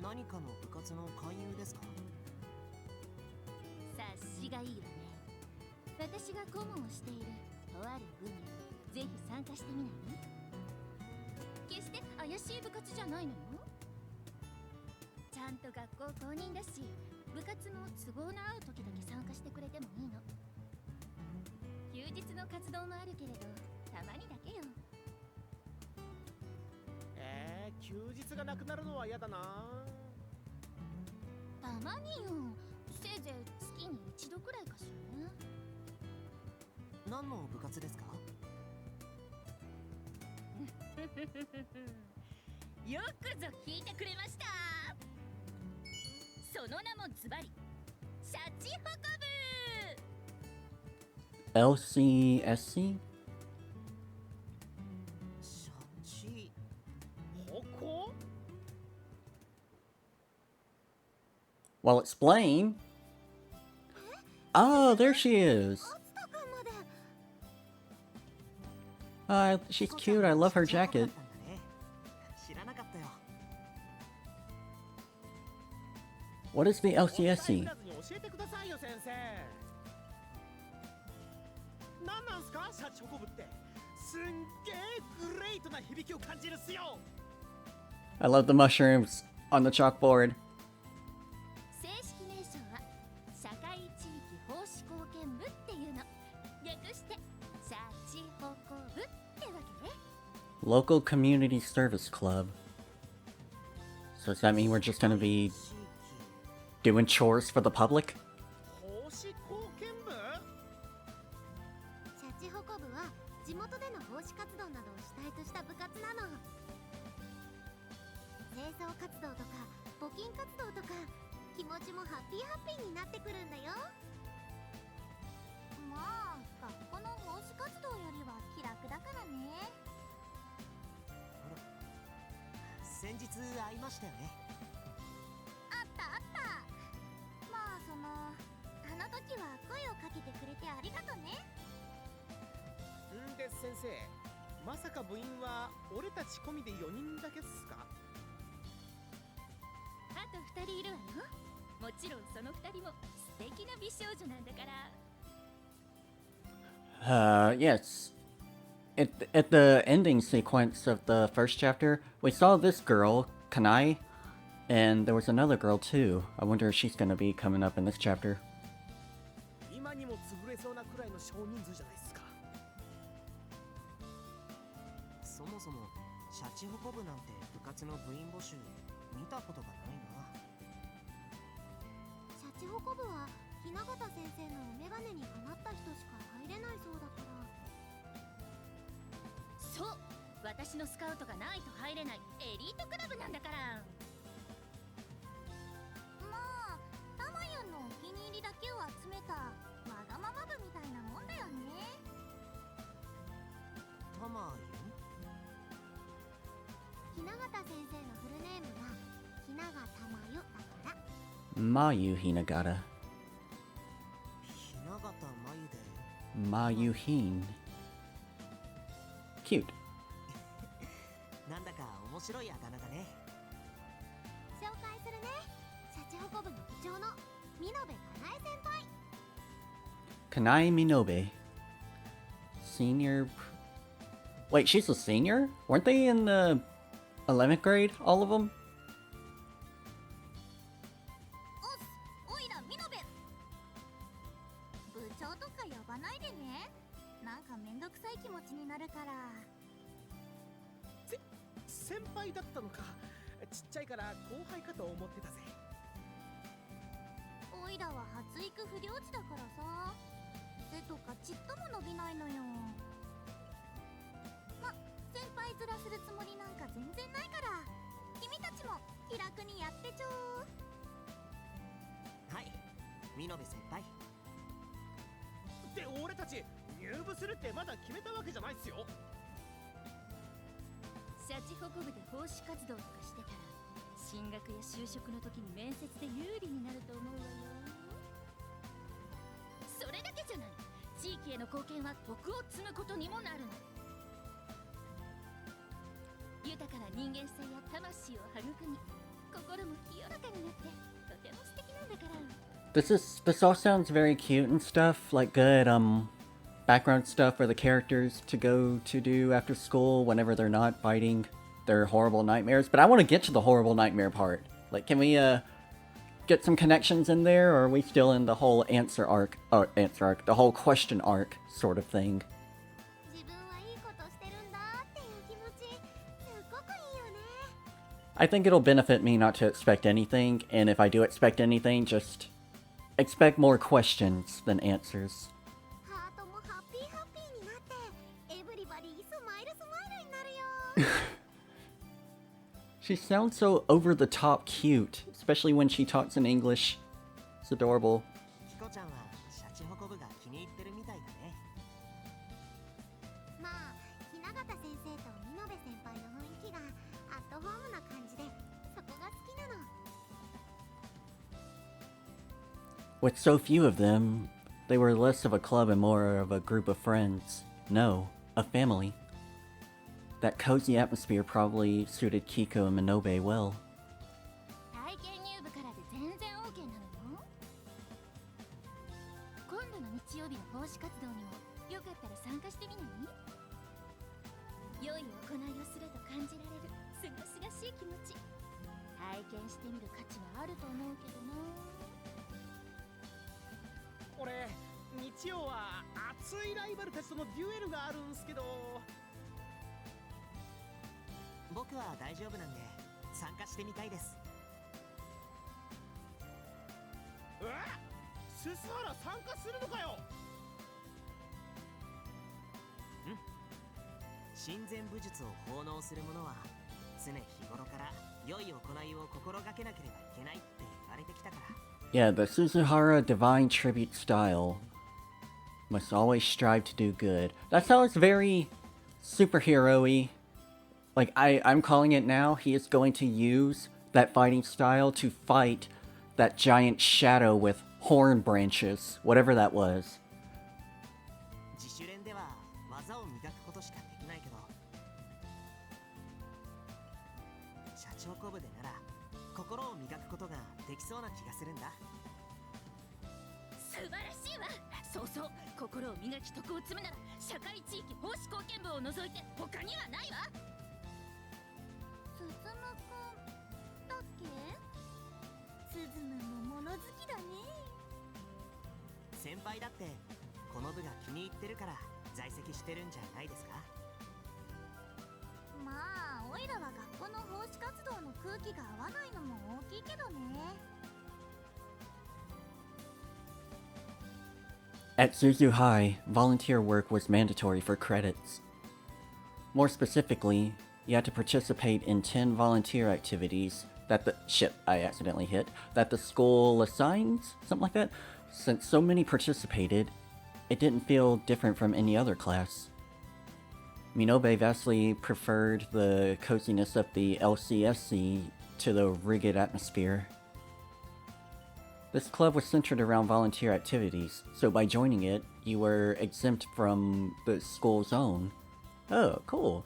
何かの部活の勧誘ですか？察しがいいわね。私が顧問をしているとある部にぜひ参加してみない？決して怪しい部活じゃないのよ。ちゃんと学校公認だし、部活も都合の合う時だけ参加してくれてもいいの。休日の活動もあるけれど、たまにだけよ。休日がなくなるのは嫌だな。たまによ。せいぜい月に一度くらいかしらね。何の部活ですか？よくぞ聞いてくれました。その名もズバリシャチホコ部。 LCSC? シャチ歩行？ Well, explain. Oh, there she is. She's cute. I love her jacket. 知らなかったよ。 What is the 教 LCSC? えてくださいよ先生。何なんすかシャチホコ部って。すんげえグレートな響きを感じるっすよ。 I love the mushrooms on the chalkboard. 正式名称は社会地域奉仕貢献部っていうの。略してシャチホコ部ってわけね。 Local Community Service Club. So does that mean we're just gonna be 地域 doing chores for the public? 奉仕貢献部？シャチホコ部は地元での奉仕活動などを主体とした部活なの。清掃活動とか募金活動とか、気持ちもハッピーになってくるんだよ。まあ学校の奉仕活動よりは気楽だからね。先日会いましたよね。あったあった。まああの時は声をかけてくれてありがとね。んで先生、まさか部員は俺たち込みで4人だけっすか？あと2人いるわよ。もちろんその2人も素敵な美少女なんだから。Yes. At the ending sequence of the first chapter, we saw this girl, Kanai, and there was another girl too. I wonder if she's gonna be coming up in this chapter. 今にも潰れそうなくらいの少人数じゃないですか。そもそもシャチホコ部なんて部活の部員募集見たことがないな。シャチホコ部は雛形先生のお眼鏡にかなった人しか入れないそうだから。そう、私のスカウトがないと入れないエリートクラブなんだから。まあタマヤンのお気に入りだけを集めたわがまま部みたいなもんだよね。たま雛形先生のフルネームは雛形まゆだから。 Mayu Hinagata. ひながたまゆで Mayu Hin. Cute. なんだか面白いあだ名だね。紹介するね。シャチホコ部の部長の見延かなえ先輩。 Kanai Minobe. Senior. Wait, she's a senior? Weren't they in the 11th grade? All of them? おいら見延。部長とか呼ばないでね。なんかめんどくさい気持ちになるから。先輩だったのか。ちっちゃいから後輩かと思ってたぜ。おいらは発育不良児だからさ、背とかちっとも伸びないのよ。ま、先輩面するつもりなんか全然ないから、君たちも気楽にやってちょはい、見延先輩。で、俺たち入部するってまだ決めたわけじゃないっすよ。シャチホコ部で奉仕活動とかしてたら、進学や就職の時に面接で有利になると思うわよ。それだけじゃない。地域への貢献は徳を積むことにもなるの。豊かな人間性や魂を育み、心も清らかになってとても素敵なんだから。 This all sounds very cute and stuff, like good background stuff for the characters to go to do after school whenever they're not fighting their horrible nightmares. But I want to get to the horrible nightmare part. Like, can we get some connections in there, or are we still in the whole answer arc, the whole question arc sort of thing? 自分はいいことしてるんだっていう気持ち、すっごくいいよね。 I think it'll benefit me not to expect anything, and if I do expect anything, just expect more questions than answers. ハートもハッピーハッピーになって、エブリバディスマイルスマイルになるよ。 She sounds so over the top cute, especially when she talks in English. It's adorable. キコちゃんはシャチホコ部が気に入ってるみたいだね。まあ、雛形先生と見延先輩の雰囲気がアットホームな感じで、そこが好きなの。 With so few of them, they were less of a club and more of a group of friends. No, a family. That cozy atmosphere probably suited Kiko and Minobe well. 体験入部からで全然 OK なのよ。今度の日曜日の奉仕活動にもよかったら参加してみない？良い行いをすると感じられるすがすがしい気持ち、体験してみる価値はあると思うけどな。俺、日曜は熱いライバルたちとのデュエルがあるんすけど。僕は大丈夫なんで参加してみたいです。ススハラ参加するのかよ。親善武術を奉納する者は常日頃から良い行いを心がけなければいけないって言われてきたから。 Yeah, the Suzuhara divine tribute style must always strive to do good. That sounds very superhero-y. Like, I'm calling it now. He is going to use that fighting style to fight that giant shadow with horn branches, whatever that was. 自主練では技を磨くことしかできないけど、シャチホコ部でなら心を磨くことができそうな気がするんだ。素晴らしいわ。そうそう、心を磨き徳を積むなら社会地域奉仕貢献部を除いて他にはないわ。すずむくんだっけ？すずむも物好きだね。先輩だってこの部が気に入ってるから在籍してるんじゃないですか。まあ、おいらは学校の奉仕活動の空気が合わないのも大きいけどね。 At Suzu High, volunteer work was mandatory for credits. More specifically, you had to participate in 10 volunteer activities that the that the school assigns, something like that. Since so many participated, it didn't feel different from any other class. Minobe vastly preferred the coziness of the LCSC to the rigid atmosphere. This club was centered around volunteer activities, so by joining it, you were exempt from the school's own. Oh, cool.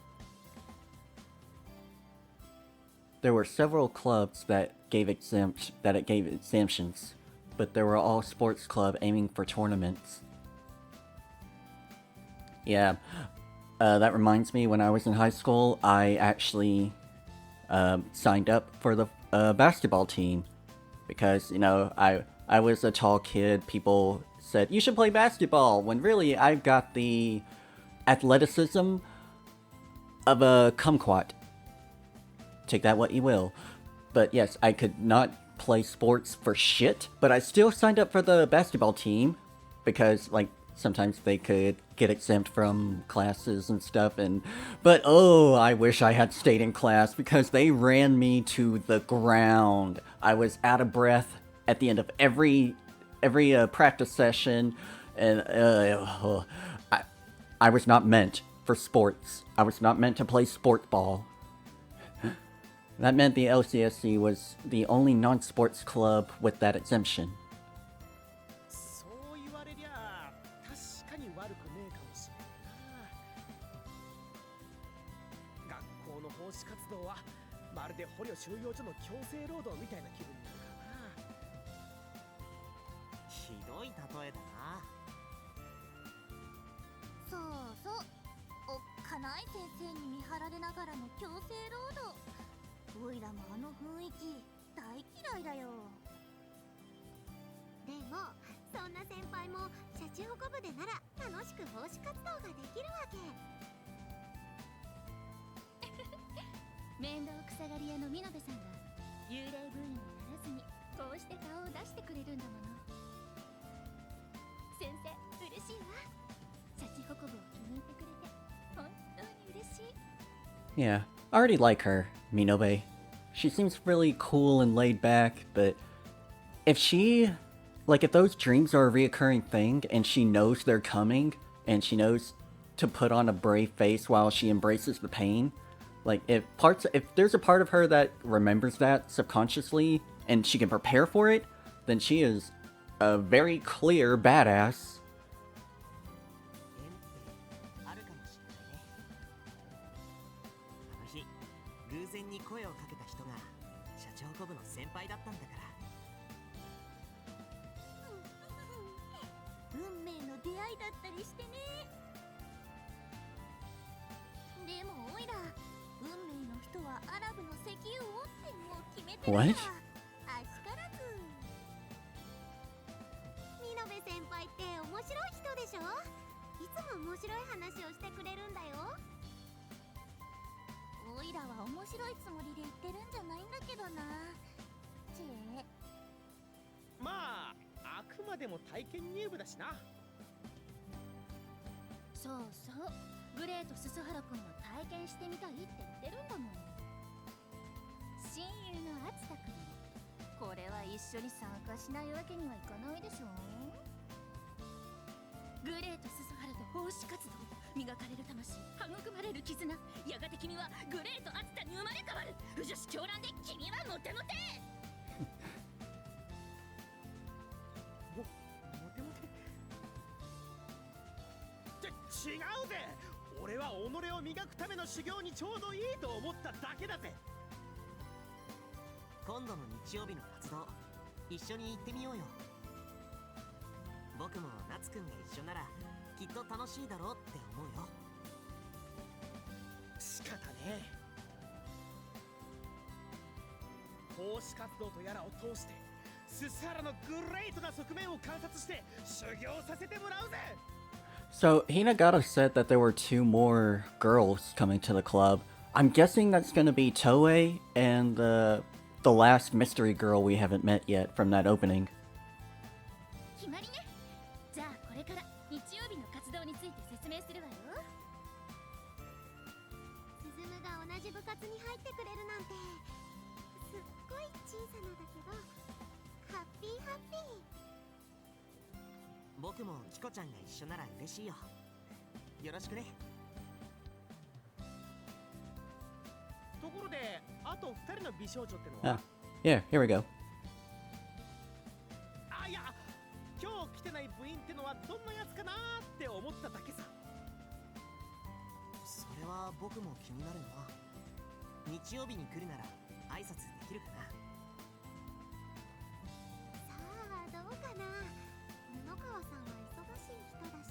There were several clubs that gave exemptions, but they were all sports club aiming for tournaments. Yeah, that reminds me, when I was in high school, I actually signed up for the basketball team. Because, you know, I was a tall kid. People said, you should play basketball, when really I've got the athleticism of a kumquat. Take that what you will. But yes, I could not play sports for shit, but I still signed up for the basketball team. Because, like, sometimes they could get exempt from classes and stuff, but oh, I wish I had stayed in class because they ran me to the ground. I was out of breath at the end of every practice session, and I was not meant for sports. I was not meant to play sport ball. That meant the LCSC was the only non-sports club with that exemption. そう言われりゃ確かに悪くねえかもしれないな。学校の奉仕活動はで捕虜収容所の強制労働みたいな気分になるからな。ひどい例えだな。そうそう、おっかない先生に見張られながらの強制労働。おいらもあの雰囲気大嫌いだよ。でもそんな先輩もシャチホコ部でなら楽しく奉仕活動ができるわけ。面倒くさがり屋の見延さんが幽霊部員にならずにこうして顔を出してくれるんだもの。先生嬉しいわ。シャチホコ部を気に入ってくれて本当に嬉しい。 Yeah, I already like her, Minobe. She seems really cool and laid back, but if if those dreams are a reoccurring thing and she knows they're coming and she knows to put on a brave face while she embraces the pain, like if there's a part of her that remembers that subconsciously and she can prepare for it, then she is a very clear badass. 縁ってあるかもしれないね。あの日偶然に声をかけた人が社長コ部の先輩だったんだから。運命の出会いだったりしてね。でもおいら運命の人はアラブの石油王ってもう決めてるから。 What? あしからず。見延先輩って面白い人でしょ。いつも面白い話をしてくれるんだよ。おいらは面白いつもりで言ってるんじゃないんだけどな。ちえ。まああくまでも体験入部だしな。そうそう、グレーとススハラ君も体験してみたいって言ってるんだもん。親友のアツタ君もこれは一緒に参加しないわけにはいかないでしょ。グレーとススハラと奉仕活動、磨かれる魂、育まれる絆、やがて君はグレーとアツタに生まれ変わる。不女子狂乱で君はモテモテ。モテモテって違うぜ。俺は己を磨くための修行にちょうどいいと思っただけだぜ。今度の日曜日の活動一緒に行ってみようよ。僕も夏くんが一緒ならきっと楽しいだろうって思うよ。仕方ねえ。奉仕活動とやらを通してススハラのグレートな側面を観察して修行させてもらうぜ。 So Hinagata said that there were 2 more girls coming to the club. I'm guessing that's gonna be Toei and the last mystery girl we haven't met yet from that opening. 決まりね。じゃあこれから日曜日の活動について説明するわよ。スズムが同じ部活に入ってくれるなんてすっごい小さなだけどハッピーハッピー。僕もキコちゃんが一緒なら嬉しいよ。よろしくね。ところであと2人の美少女ってのは Yeah, here we go. あ、いや今日来てない部員ってのはどんなやつかなーって思っただけさ。それは僕も気になるな。日曜日に来るなら挨拶できるかな。さあどうかな。布川さんは忙しい人だし、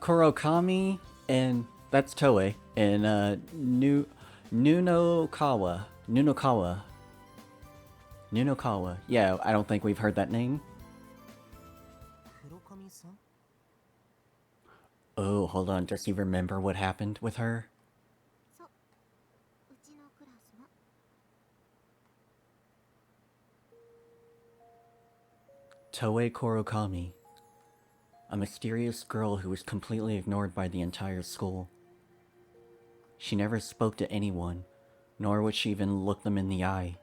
村上さんは Kurokami and that's Toei and Nunokawa. Yeah, I don't think we've heard that name. 黒髪さん。 Oh, hold on. Does he remember what happened with her? そう、うちのクラスの。Toei Kurokami. A mysterious girl who was completely ignored by the entire school. She never spoke to anyone, nor would she even look them in the eye.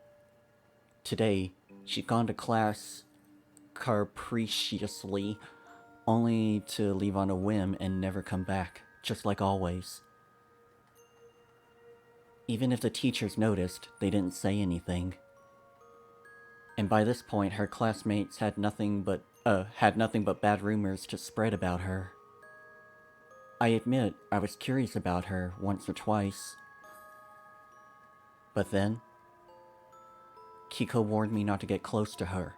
Today, she'd gone to class capriciously, only to leave on a whim and never come back, just like always. Even if the teachers noticed, they didn't say anything. And by this point, her classmates had nothing but bad rumors to spread about her. I admit, I was curious about her once or twice. But then, Kiko warned me not to get close to her.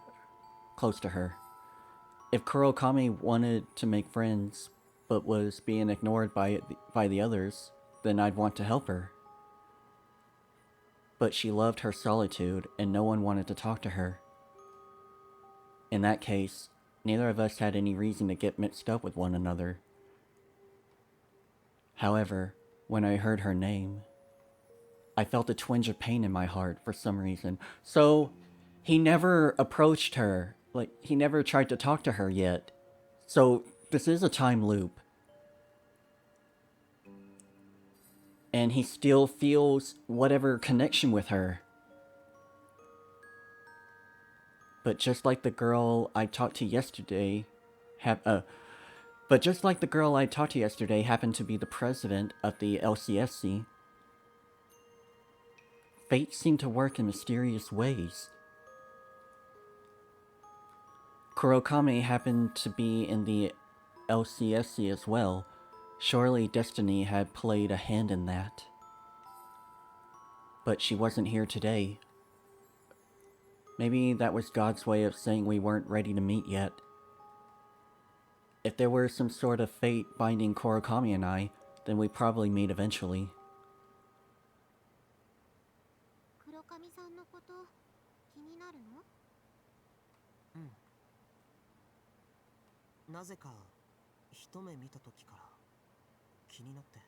If Kurokami wanted to make friends, but was being ignored by the others, then I'd want to help her. But she loved her solitude, and no one wanted to talk to her. In that case, neither of us had any reason to get mixed up with one another. However, when I heard her name, I felt a twinge of pain in my heart for some reason. So, he never approached her. Like, he never tried to talk to her yet. So, this is a time loop. And he still feels whatever connection with her. But just like the girl I talked to yesterday, happened to be the president of the LCSC, fate seemed to work in mysterious ways. Kurokami happened to be in the LCSC as well. Surely destiny had played a hand in that. But she wasn't here today. Maybe that was God's way of saying we weren't ready to meet yet. If there were some sort of fate binding Kurokami and I, then we'd probably meet eventually. 黒髪さんのこと気になるの？なぜか一目見た時から気になって。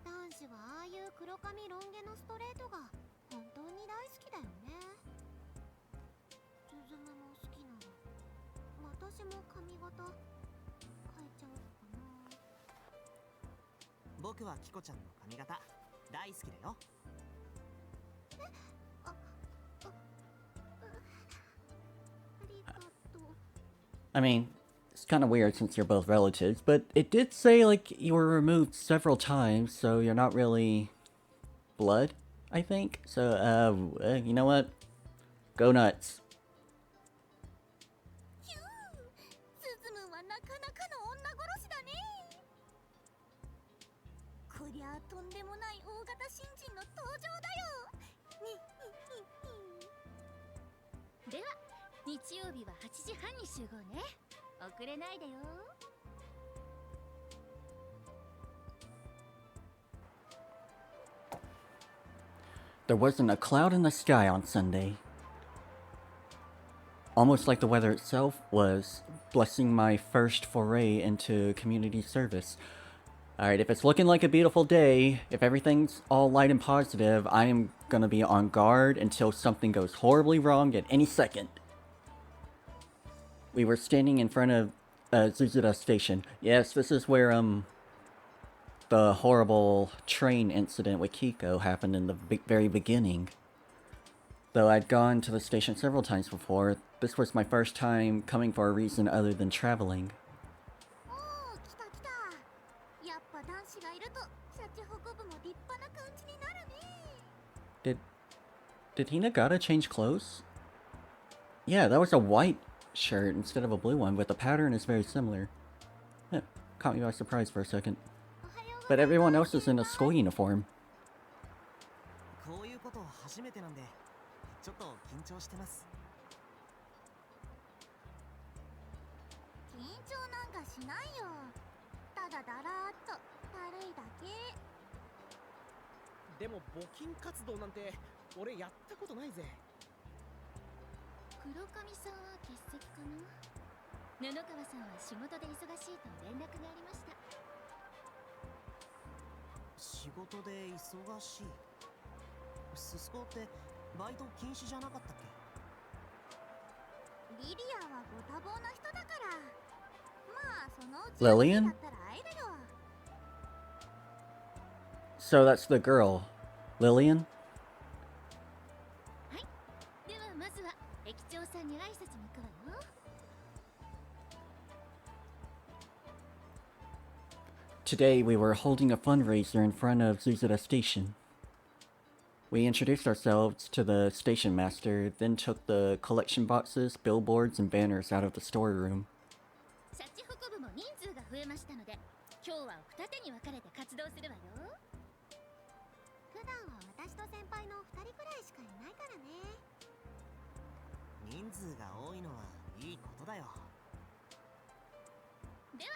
男子はああいう黒髪ロン毛のストレートが本当に大好きだよね。スズムも好きなら私も髪型変えちゃおうかな。僕はキコちゃんの髪型大好きだよ。ありがとう。I mean, it's kind of weird since you're both relatives, but it did say, like, you were removed several times, so you're not really blood, I think. So, you know what? Go nuts. スズムはなかなかの女殺しだね。こりゃあとんでもない大型新人の登場だよ。では日曜日は8時半に集合ね。遅れないでよ。There wasn't a cloud in the sky on Sunday. Almost like the weather itself was blessing my first foray into community service. Alright, if it's looking like a beautiful day, if everything's all light and positive, I am gonna be on guard until something goes horribly wrong at any second. We were standing in front of Suzuda Station. Yes, this is where, the horrible train incident with Kiko happened in the very beginning. Though I'd gone to the station several times before, this was my first time coming for a reason other than traveling. おお、来た来た。やっぱ男子がいるとシャチホコ部も立派な感じになるね。Did Hinagata change clothes? Yeah, that was a white shirt instead of a blue one, but the pattern is very similar. Yeah, caught me by surprise for a second. But everyone else is in a school uniform. こういうこと初めてなんでちょっと緊張してます。緊張なんかしないよ。ただだらーっと軽いだけ。でも募金活動なんて俺やったことないぜ。黒髪さんは欠席かな。布川さんは仕事で忙しいと連絡がありました。仕事で忙しい。ススコってバイト禁止じゃなかったっけ？リリアはご多忙な人だから。まあそのうち Lillian? だったら会えるよ。So that's the girl. Lillian? はい。ではまずは駅長さんに挨拶に行くわよ。Today we were holding a fundraiser in front of Suzuda Station. We introduced ourselves to the station master, then took the collection boxes, billboards, and banners out of the storeroom. シャチホコ部も人数が増えましたので、今日は二手に分かれて活動するわよ。2人くらいしかいないからね。人数が多いのはいいことだよ。では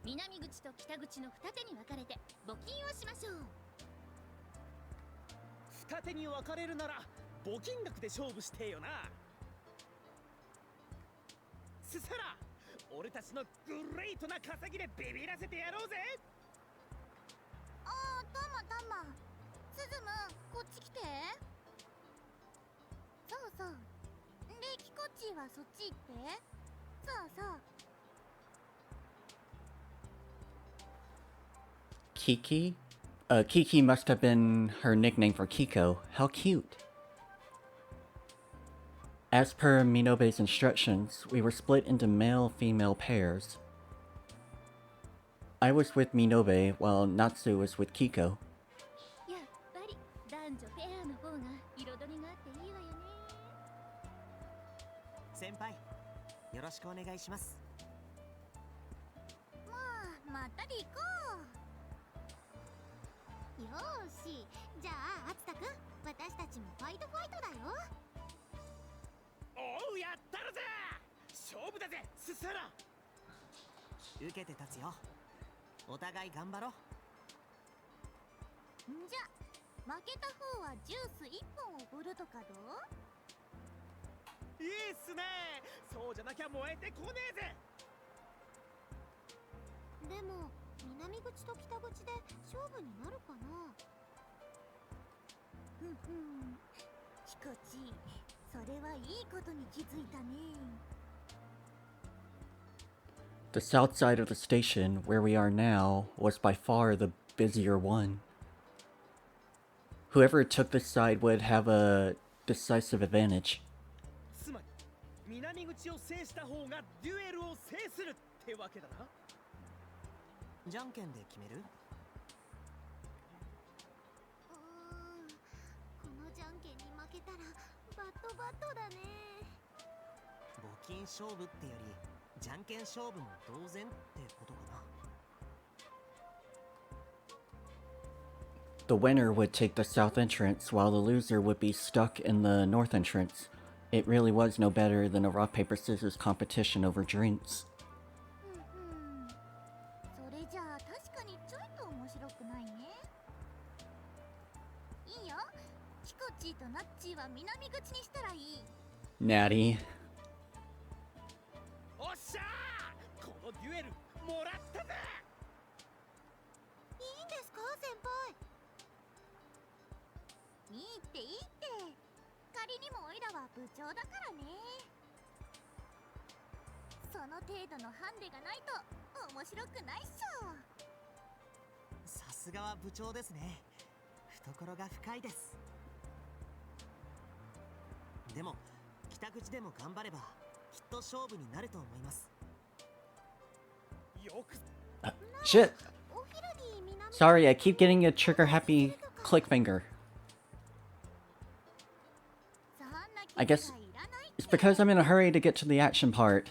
南口と北口の二手に分かれて募金をしましょう。二手に分かれるなら募金額で勝負してよな。そしたら俺たちのグレートな稼ぎでビビらせてやろうぜ。ああ、タマスズムこっち来て。そうそう。でキコッチーはそっち行って。そうそう。 Kiki? Kiki must have been her nickname for Kiko. How cute. As per Minobe's instructions, we were split into male-female pairs. I was with Minobe, while Natsu was with Kiko. やっぱり男女ペアの方が彩りがあっていいわよね。先輩、よろしくお願いします。まあまったり行こう。よーし、じゃあ敦太くん、私たちもファイトだよ。おう、やったるぜ。勝負だぜスサラ。受けて立つよ。お互い頑張ろう。んじゃ負けた方はジュース1本おごるとかどう？いいっすね。そうじゃなきゃ燃えてこねえぜ。でも南口と北口で勝負になるかな。ふんふん、キコチ、それはいいことに気づいたね。 The south side of the station, where we are now, was by far the busier one. Whoever took this side would have a decisive advantage. つまり南口を制した方がデュエルを制するってわけだな。じゃんけんで決める？このじゃんけんに負けたらバットだね。募金勝負ってよりじゃんけん勝負も同然ってことかな。The winner would take the south entrance, while the loser would be stuck in the north entrance. It really was no better than a rock, paper, scissors competition over drinks. それじゃあ確かにちょいと面白くないね。いいよ、キコッチーとナッチーは南口にしたらいい。 Natty. おっしゃー、このデュエルもらったぜ。いいんですか先輩。いいって仮にもオイラは部長だからね。その程度のハンデがないと面白くないっしょ。さすがは部長ですね。懐が深いです。でも北口でも頑張ればきっと勝負になると思います。よく Shit! お昼に南 Sorry, I keep getting a trigger happy click finger. そんな I guess 気がいらないって it's because I'm in a hurry to get to the action part.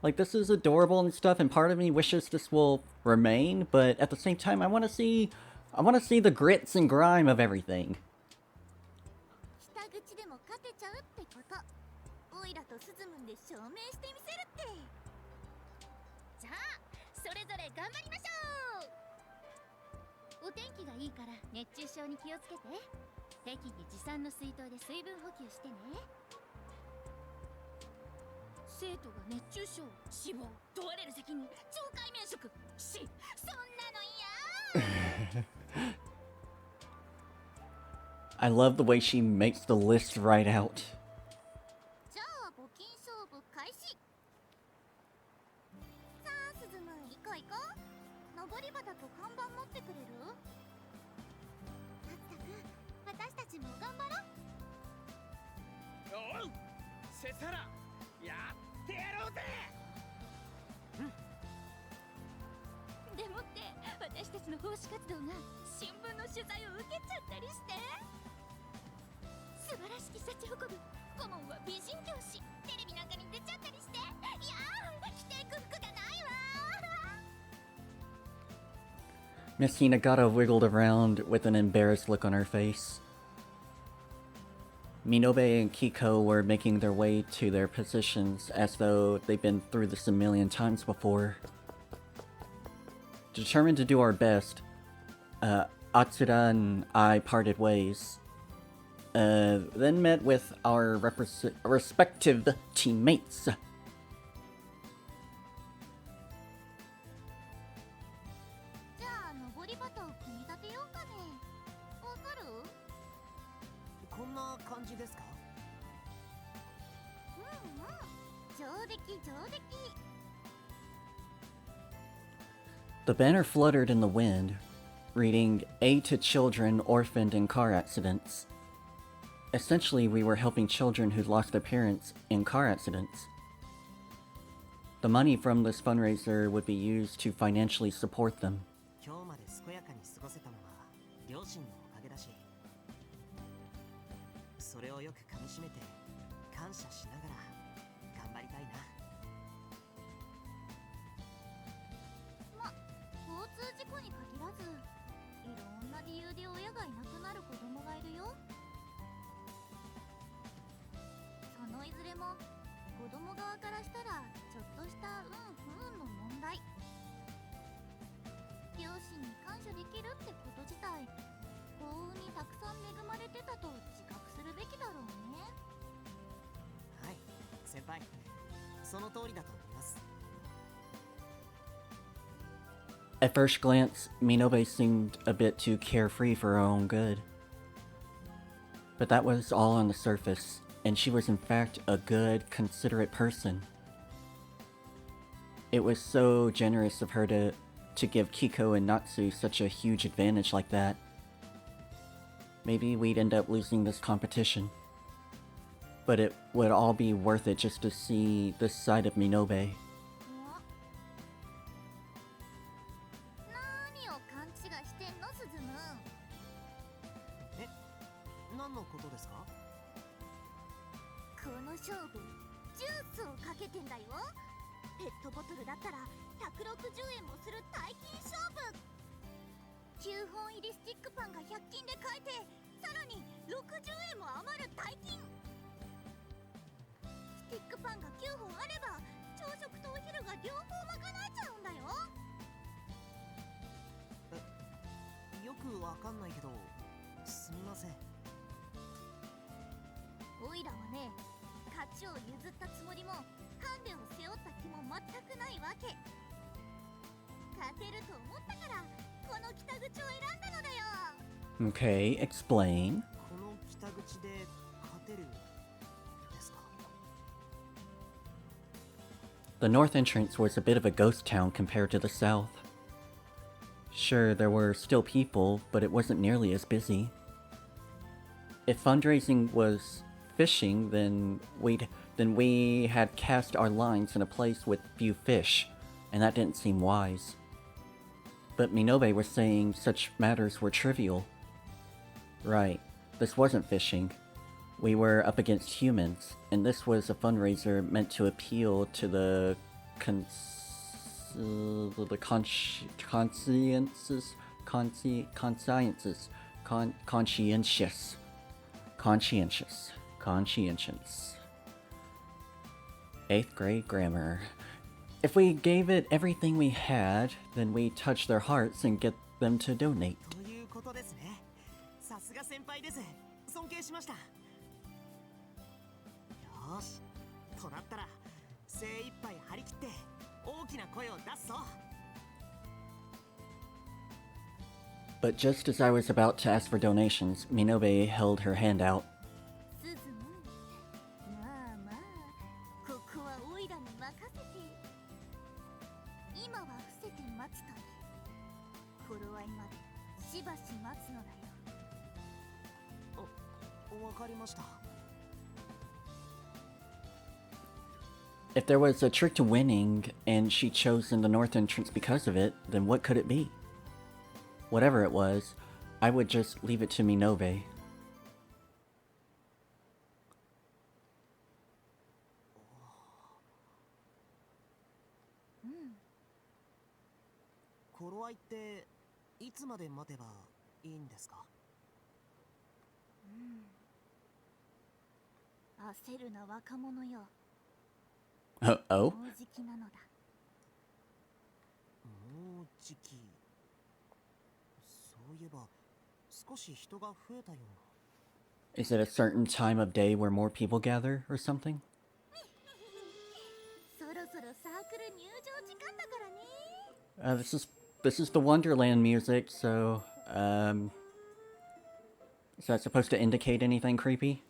Like, this is adorable and stuff, and part of me wishes this will remain, but at the same time, I want to see the grits and grime of everything. 北口でも勝てちゃうってこと、オイラとスズムンで証明してみせるって。じゃあそれぞれ頑張りましょう。お天気がいいから熱中症に気をつけて。適宜持参の水筒で水分補給してね。生徒が熱中症、死亡、問われる責任、懲戒免職、死、そんなの嫌。I love the way she makes the list right out. じゃあ募金勝負開始。さあスズムン、行こう。登り旗と看板持ってくれる？たったく私たちも頑張ろう。おう、セサラ、やってやろうぜ。でもって私たちの奉仕活動が新聞の取材を受けちゃったりして。素晴らしき幸運ぶ顧問は美人教師、テレビなんかに出ちゃったりして。いやー、着ていく服がないわ。 Miss Hinagata wiggled around with an embarrassed look on her face. Minobe and Kiko were making their way to their positions as though they've been through this a million times before. Determined to do our best, Atsura and I parted ways. Then met with our respective teammates. じゃあ登り旗を組み立てようかね。わかる？こんな感じですか？うんうん。上出来上出来。 The banner fluttered in the wind, reading Aid to Children Orphaned in Car Accidents. Essentially, we were helping children who'd lost their parents in car accidents. The money from this fundraiser would be used to financially support them. 今日まで健やかに過ごせたのは両親のおかげだし、それをよく噛みしめて感謝しながら頑張りたいな。ま、交通事故に限らず、いろんな理由で親がいなくなる子供がいるよ。そのいずれも子供側からしたらちょっとした不運の問題。両親に感謝できるってこと自体、幸運にたくさん恵まれてたと自覚するべきだろうね。はい、先輩、その通りだと思います。 At first glance, Minobe seemed a bit too carefree for her own good. But that was all on the surface, and she was in fact a good, considerate person. It was so generous of her to give Kiko and Natsu such a huge advantage like that. Maybe we'd end up losing this competition. But it would all be worth it just to see this side of Minobe. 何を勘違いしてんの、スズム。え、何のことですか？この勝負、ジュースをかけてんだよ。ペットボトルだったら160円もする大金勝負。9本入りスティックパンが100均で買えて、さらに60円も余る大金。スティックパンが9本あれば朝食とお昼が両方賄えちゃうんだよ。よくわかんないけど、すみません。オイラはね、勝ちを譲ったつもりもハンデを背負った気も全くないわけ。勝てると思ったからこの北口を選んだのだよ。 Okay, explain. この北口で勝てるですか？ The north entrance was a bit of a ghost town compared to the south. Sure, there were still people, but it wasn't nearly as busy. If fundraising was fishing, then we had cast our lines in a place with few fish, and that didn't seem wise. But Minobe was saying such matters were trivial. Right, this wasn't fishing. We were up against humans, and this was a fundraiser meant to appeal to the conscientious. 8th grade grammar. If we gave it everything we had, then we'd touch their hearts and get them to donate. ということですね。さすが先輩です。尊敬しました。よーし、となったら精一杯張り切って大きな声を出すぞ。 But just as I was about to ask for donations, Minobe held her hand out. スズム、まあまあ、ここはオイラに任せて。今は伏せて待つといい。頃合いまでしばし待つのだよ。わかりました。 If there was a trick to winning, and she chose in the north entrance because of it, then what could it be? Whatever it was, I would just leave it to Minobe. 頃合いっていつまで待てばいいんですか？焦るな若者よ。 Oh? もうじきなのだ。もうじき。そういえば少し人が増えたような。 Is it a certain time of day where more people gather or something? そろそろサークル入場時間だからね。This is the Wonderland music, so is that supposed to indicate anything creepy?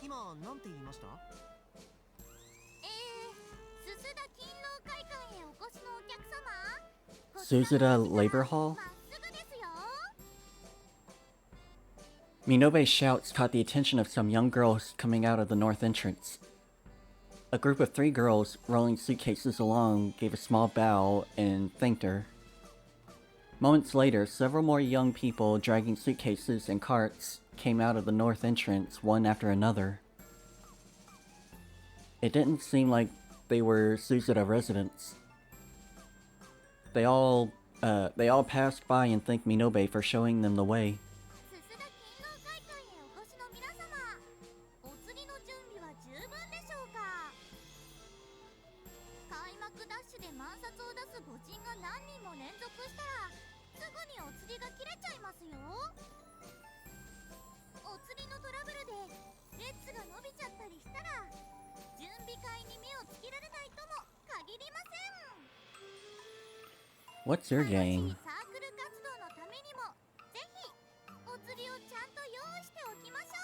今なんて言いました？すすだ勤労会館へお越しのお客様。 Suzuda Labor Hall? まっすぐですよ。 Minobe's shouts caught the attention of some young girls coming out of the north entrance. A group of 3 girls rolling suitcases along gave a small bow and thanked her. Moments later, several more young people dragging suitcases and carts came out of the north entrance one after another. It didn't seem like they were Suzuda residents. They all passed by and thanked Minobe for showing them the way. すすだ勤労会館へお越しの皆様。お釣りの準備は十分でしょうか。開幕ダッシュで満札を出す御仁が何人も連続したらすぐにお釣りが切れちゃいますよ。お釣りのトラブルで列が伸びちゃったりしたら準備会に目をつけられないとも限りません。 What's your 楽しい game? サークル活動のためにもぜひお釣りをちゃんと用意しておきまし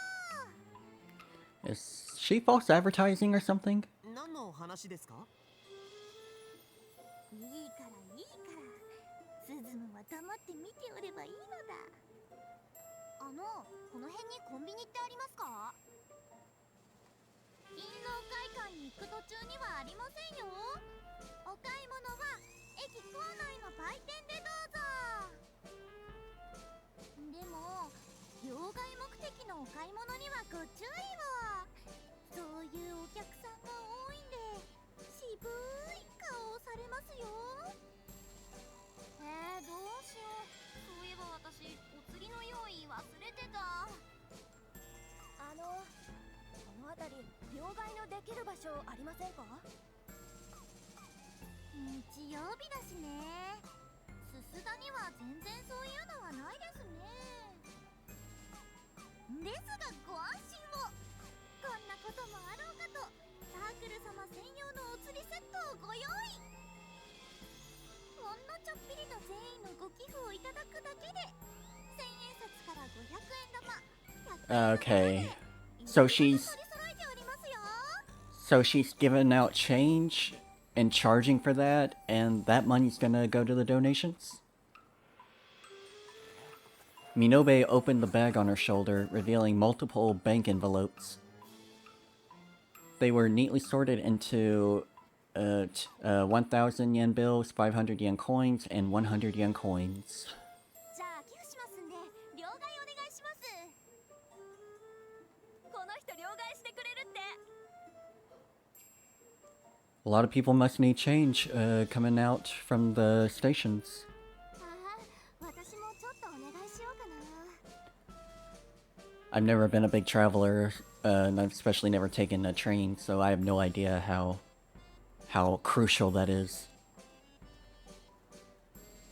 ょう。 Is she false advertising or something? 何の話ですか？いいからいいから、スズムは黙って見ておればいいのだ。この辺にコンビニってありますか？勤労会館に行く途中にはありませんよ。お買い物は駅構内の売店でどうぞ。でも両替目的のお買い物にはご注意を。そういうお客さんが多いんで渋い顔をされますよ。どうしよう。そういえば私お釣りの用意忘れてた。この辺り両替のできる場所ありませんか？日曜日だしね。すすだには全然そういうのはないですね。ですがご安心を。こんなこともあろうかとサークル様専用のお釣りセットをご用意。ほんのちょっぴりの善意のご寄付をいただくだけで1000円札から500円玉、100円玉ま Okay. で So いろいろと she's 取り揃えておりますよ。 so she's giving out change and charging for that, and that money's gonna go to the donations? Minobe opened the bag on her shoulder, revealing multiple bank envelopes. They were neatly sorted into 1,000 yen bills, 500 yen coins, and 100 yen coins. じゃあ寄付しますんで両替お願いします。この人両替してくれるって。 A lot of people must need change coming out from the stations. 私もちょっとお願いしようかな。 I've never been a big traveler, and I've especially never taken a train, so I have no idea how crucial that is.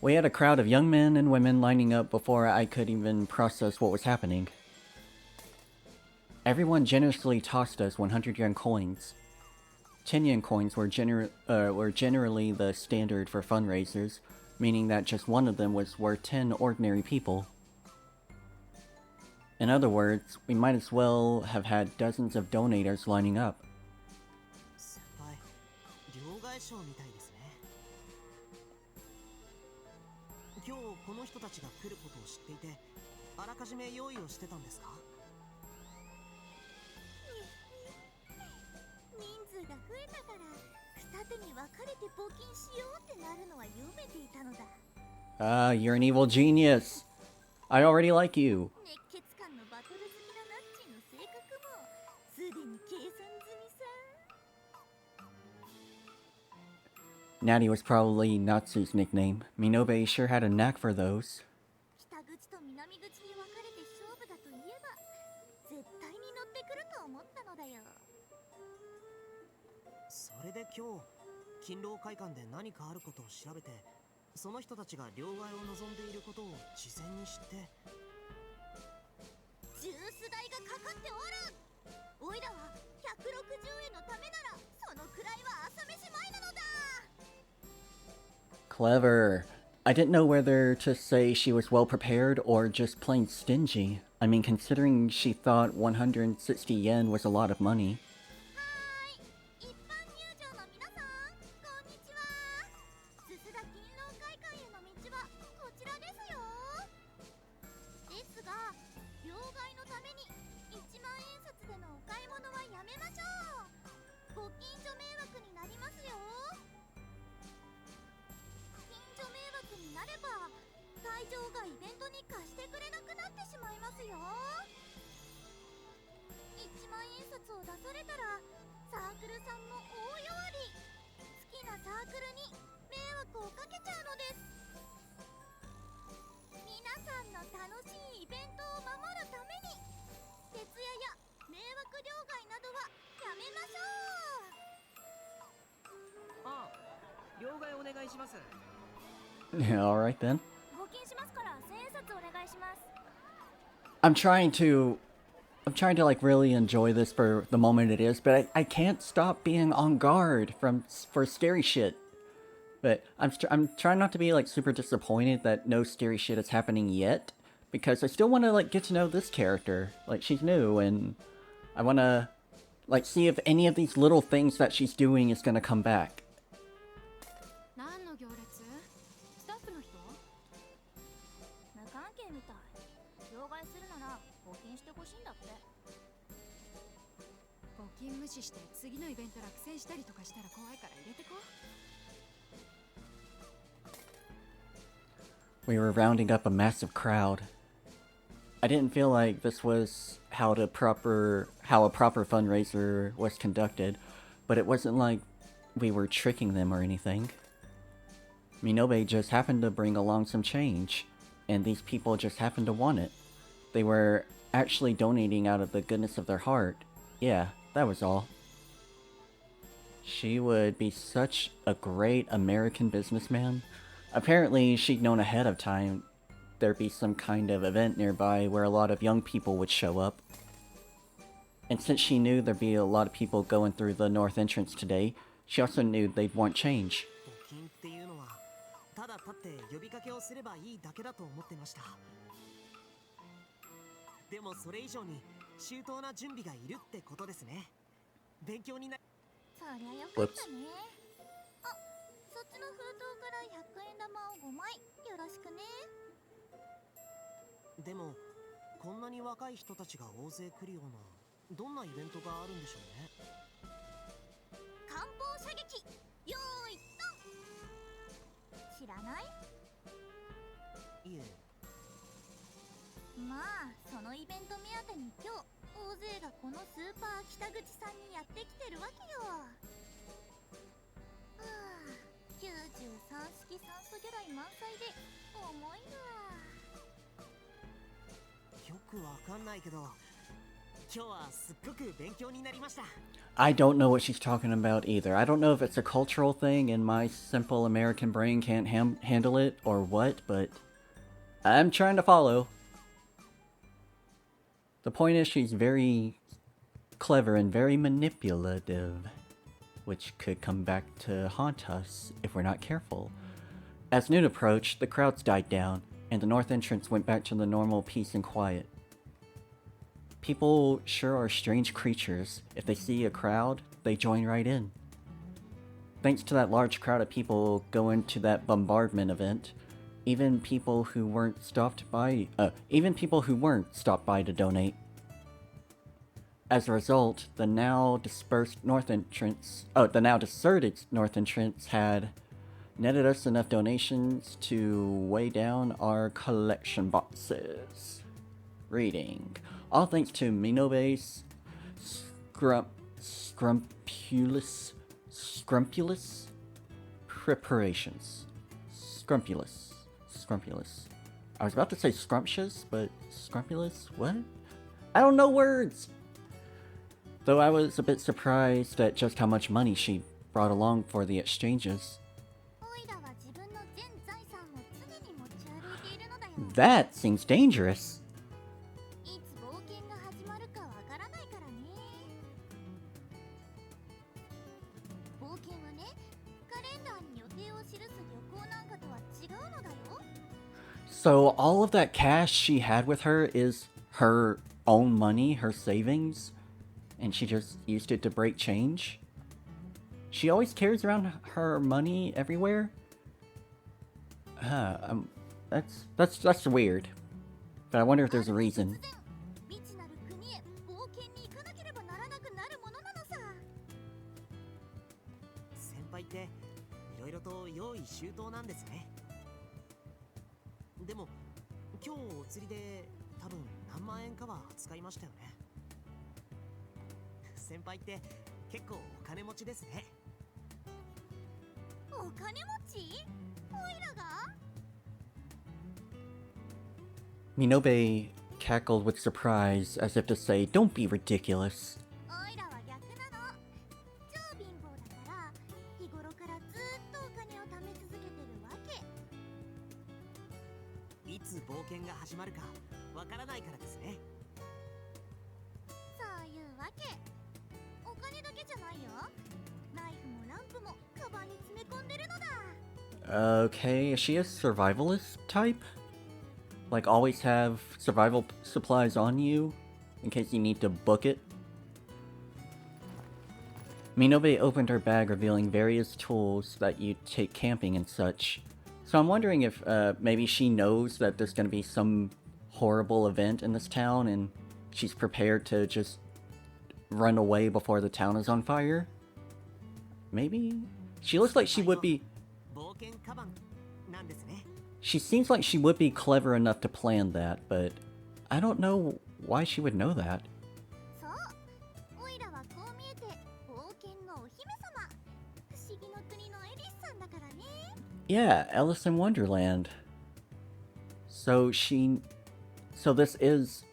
We had a crowd of young men and women lining up before I could even process what was happening. Everyone generously tossed us 100 yen coins. 10 yen coins were generally the standard for fundraisers, meaning that just one of them was worth 10 ordinary people. In other words, we might as well have had dozens of donators lining up. 先輩、両替商みたいですね。今日この人たちが来ることを知っていて、あらかじめ用意をしてたんですか？人数が増えたから二手に分かれて募金しようってなるのは夢でいたのだ。 Ah, you're an evil genius. I already like you. 熱血感のバトル好きなナッチの性格もすでに計算済みさ。 Natty was probably Natsu's nickname. Minobe sure had a knack for those. 北口と南口に分かれて勝負だといえば絶対に乗ってくると思ったのだよ。それで今日勤労会館で何かあることを調べて、その人たちが両替を望んでいることを事前に知って。ジュース代がかかっておる。おいらは160円のためならそのくらいは朝飯前なのだ。 Clever. I didn't know whether to say she was well prepared or just plain stingy. I mean, considering she thought 160 yen was a lot of money. 一般入場の皆さん、こんにちは。すすだ勤労会館への道はこちらですよ。ですが、両替のために1万円札でのお買い物はやめましょう。ご近所迷惑になりますよ。近所迷惑になれば会場がイベントに貸してくれなくなってしまいますよ。1万円札を出されたらサークルさんも大弱り。好きなサークルに迷惑をかけちゃうのです。皆さんの楽しいイベントを守るために徹夜や迷惑両替などはやめましょう。ああ、両替お願いします。Yeah, alright then. 募金しますから1000円札お願いします。 I'm trying to like really enjoy this for the moment it is, but I can't stop being on guard for scary shit. But I'm trying not to be like super disappointed that no scary shit is happening yet, because I still want to like get to know this character. Like, she's new and I want to like see if any of these little things that she's doing is going to come back. 何の行列？スタッフの人？無関係みたい。両替するなら募金してほしいんだって。募金無視して次のイベント落選したりとかしたら怖いから入れてこ。We were rounding up a massive crowd. I didn't feel like this was how a proper fundraiser was conducted, but it wasn't like we were tricking them or anything. Minobe just happened to bring along some change, and these people just happened to want it. They were actually donating out of the goodness of their heart. Yeah, that was all. She would be such a great American businessman. Apparently, she'd known ahead of time there'd be some kind of event nearby where a lot of young people would show up. And since she knew there'd be a lot of people going through the north entrance today, she also knew they'd want change. 募金っていうのはただ立って呼びかけをすればいいだけだと思ってました。でもそれ以上に周到な準備がいるってことですね。勉強にな。そりゃよかったね。あ、そっちの封筒から100円玉を5枚よろしくね。でもこんなに若い人たちが大勢来るようなどんなイベントがあるんでしょうね。艦砲射撃よーいドン。知らない？いえ。まあそのイベント目当てに今日大勢がこのスーパー北口さんにやってきてるわけよ。はあ、93式酸素魚雷満載で重いな。よくわかんないけど今日はすっごく勉強になりました。 I don't know what she's talking about either. I don't know if it's a cultural thing and my simple American brain can't handle it or what, but I'm trying to follow. The point is she's very clever and very manipulative, which could come back to haunt us if we're not careful. As noon approached, the crowds died down, and the north entrance went back to the normal peace and quiet. People sure are strange creatures. If they see a crowd, they join right in. Thanks to that large crowd of people going to that bombardment event, even people who weren't stopped by to donate. As a result, the now deserted north entrance had netted us enough donations to weigh down our collection boxes. Reading. All thanks to Minobe's scrumpulous preparations. Scrumpulous. I was about to say scrumptious, but scrumpulous? What? I don't know words! Though I was a bit surprised at just how much money she brought along for the exchanges. オイラは自分の全財産を常に持ち歩いているのだよ。 That seems dangerous. いつ冒険が始まるかわからないからね。冒険はね、カレンダーに予定を記す旅行なんかとは違うのだよ。 So all of that cash she had with her is her own money, her savings, and she just used it to break change? She always carries around her money everywhere? That's weird. But I wonder if there's a reason. 未知なる国へ冒険に行かなければならなくなるものなのさ。先輩っていろいろと用意周到なんですね。でも今日お釣りで多分何万円かは使いましたよね。先輩って結構お金持ちですね。お金持ち？オイラが？ Minobe cackled with surprise, as if to say, "Don't be ridiculous." オイラは逆なの。超貧乏だから日頃からずっとお金を貯め続けてるわけ。いつ冒険が始まるかわからないからですね。そういうわけ。お金だけじゃないよ。ナイフもランプもカバンに詰め込んでるのだ。 Okay, is she a survivalist type? Like always have survival supplies on you in case you need to book it? Minobe opened her bag, revealing various tools that you take camping and such. So I'm wondering if maybe she knows that there's going to be some horrible event in this town and she's prepared to just run away before the town is on fire? Maybe? She looks like she would be... 冒険カバンなんですね。 She seems like she would be clever enough to plan that, but I don't know why she would know that. そう。オイラはこう見えて冒険のお姫様。不思議の国のエリスさんだからね。 Yeah, Alice in Wonderland. So this is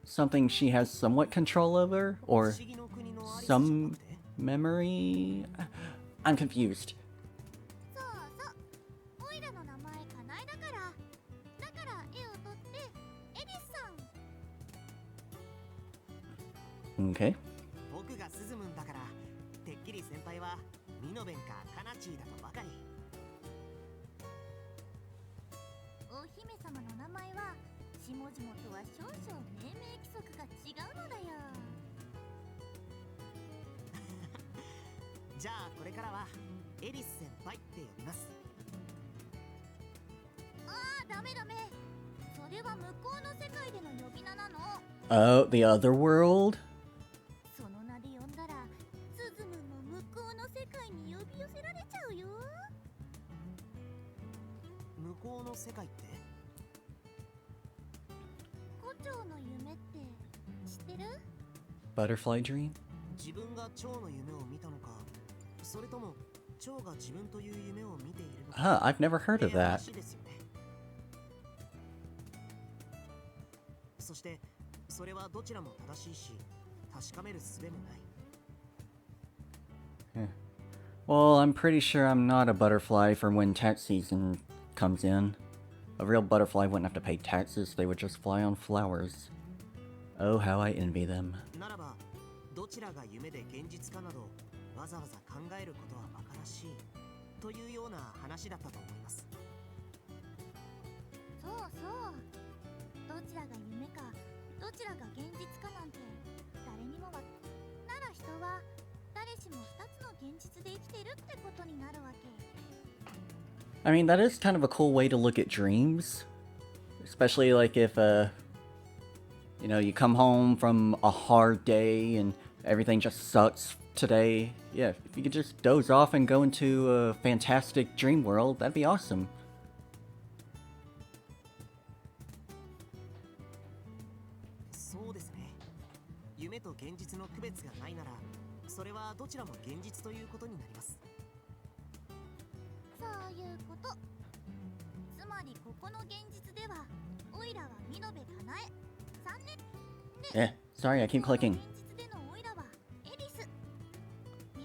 something she has somewhat control over, 不 or 思議の国のアリスじゃな some くて memory? I'm confused. そうそう。オイラの名前カナエだから。だから絵を撮ってエリスさん。 Okay. 僕がスズムンだからてっきり先輩はミノベンかカナチーだとばかり。お姫様の名前は下々とは少々命名規則が違うのだよ。じゃあこれからはエリス先輩って呼びます。ああ、ダメダメ。それは向こうの世界での呼び名なの。 Oh, the other world? その名で呼んだらスズムンも向こうの世界に呼び寄せられちゃうよ。向こうの世界って？胡蝶の夢って知ってる？ Butterfly dream? 自分が蝶の夢を見たのか、それとも蝶が自分という夢を見ているのか。 Huh, I've never heard of ええ that. 話ですよね。そしてそれはどちらも正しいし、確かめる術もない。 Well, I'm pretty sure I'm not a butterfly for when tax season comes in. A real butterfly wouldn't have to pay taxes, they would just fly on flowers. Oh, how I envy them. ならばどちらが夢で現実かなどわざわざ考えることは馬鹿らしいというような話だったと思います。そうそう。どちらが夢かどちらが現実かなんて誰にもわなら人は誰しも二つの現実で生きてるってことになるわけ。 I mean, that is kind of a cool way to look at dreams. Especially like if, you know, you come home from a hard day and everything just sucks today. Yeah, if you could just doze off and go into a fantastic dream world, that'd be awesome. そうですね。夢と現実の区別がないなら、それはどちらも現実ということになります。そういうこと。つまりここの現実ではオイラは見延かなえ3年で Eh, Sorry, I keep clicking.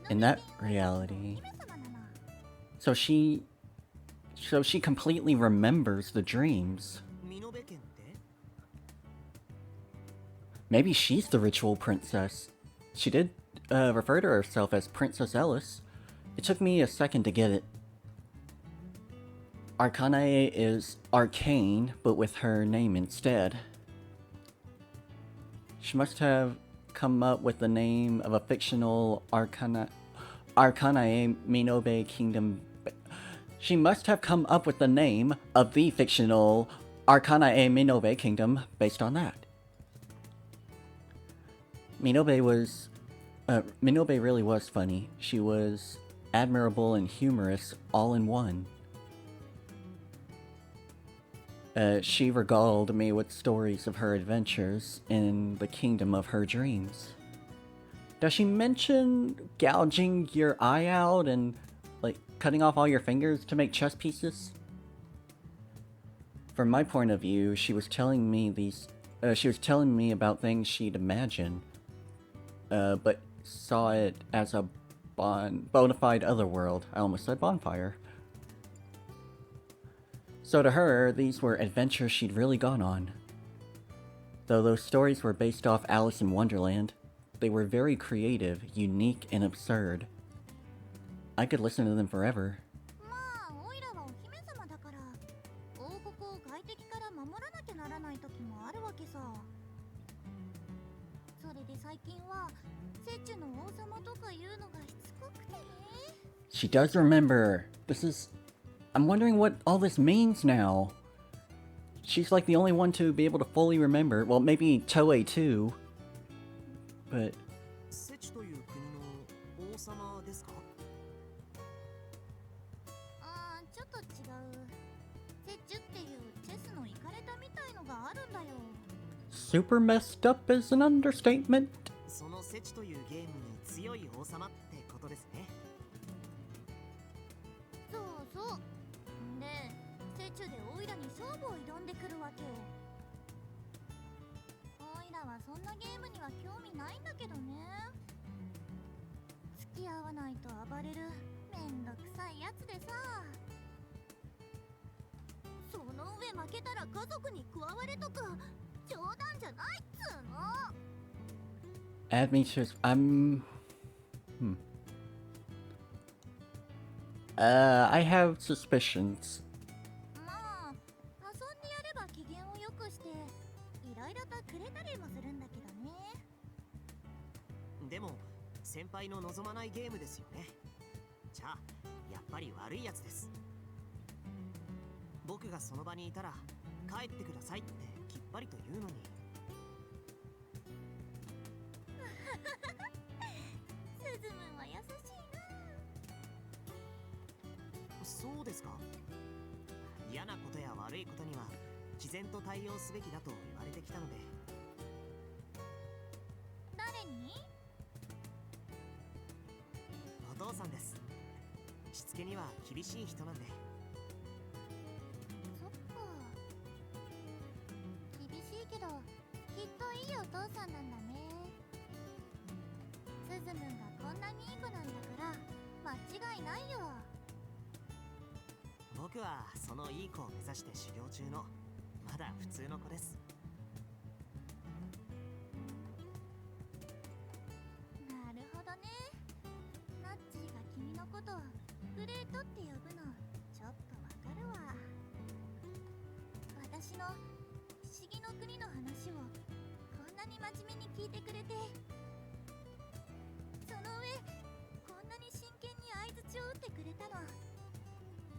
In that reality, so she completely remembers the dreams. ミノベ家って Maybe she's the ritual princess. She did refer to herself as Princess Elice. It took me a second to get it. Arcanae is arcane, but with her name instead. She must have come up with the name of a fictional Arcanae Minobe Kingdom. She must have come up with the name of the fictional Arcanae Minobe Kingdom based on that. Minobe really was funny. She was admirable and humorous all in one. She regaled me with stories of her adventures in the kingdom of her dreams. Does she mention gouging your eye out and, like, cutting off all your fingers to make chess pieces? From my point of view, she was telling me about things she'd imagined, but saw it as a bona fide otherworld. I almost said bonfire. So to her, these were adventures she'd really gone on. Though those stories were based off Alice in Wonderland, they were very creative, unique, and absurd. I could listen to them forever. まあオイラはお姫様だから王国を外敵から守らなきゃならない時もあるわけさ。それで最近は雪中の王様とかいうのがしつこくてね。 She does remember. I'm wondering what all this means now. She's like the only one to be able to fully remember. Well, maybe Toei too. But セチという国の王様ですか？あーちょっと違う。雪中っていうチェスのイカれたみたいのがあるんだよ。 super messed up is an understatement. そのセチというゲームに強い王様ってことですね。そうそう。で、雪中でオイラに勝負を挑んでくるわけ。オイラはそんなゲームには興味ないんだけどね。付き合わないと暴れるめんどくさいやつでさ。その上負けたら家族に加われとか冗談じゃないっつーの。 Add me to. I have suspicions. まあ遊んでやれば機嫌を良くしていろいろとくれたりもするんだけどね。でも先輩の望まないゲームですよね。じゃあやっぱり悪いやつです。僕がその場にいたら帰ってくださいってきっぱりと言うのに。スズムンは優しいな。そうですか。嫌なことや悪いことには毅然と対応すべきだと言われてきたので。誰に？お父さんです。しつけには厳しい人なんで。そっか。厳しいけどきっといいお父さんなんだね。スズムンがこんなにいい子なんだから間違いないよ。僕はそのいい子を目指して修行中のまだ普通の子です。なるほどね。ナッチーが君のことをグレートって呼ぶのちょっとわかるわ。私の不思議の国の話をこんなに真面目に聞いてくれて、その上こんなに真剣に相槌を打ってくれたの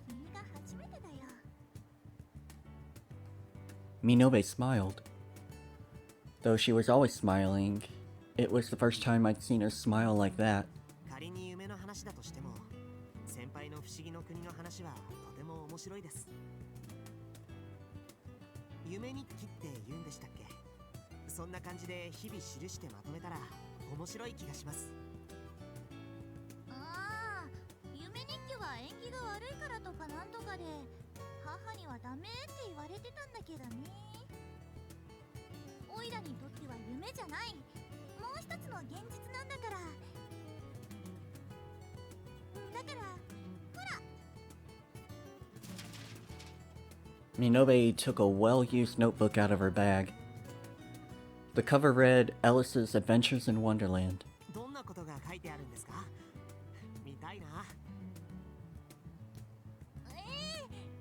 君が初めてだよ。 Minobe smiled. Though she was always smiling, it was the first time I'd seen her smile like that. 仮に夢の話だとしても、先輩の不思議の国の話はとても面白いです。夢日記って言うんでしたっけ？そんな感じで日々記してまとめたら面白い気がします。ああ、夢日記は縁起が悪いからとかなんとかで母にはダメって言われてたんだけどね。オイラにとっては夢夢じゃない、もう一つの現実なんだから。だからほら。 Minobe took a well-used notebook out of her bag. The cover read, Elice's Adventures in Wonderland. どんなことが書いてあるんですか？見たいな。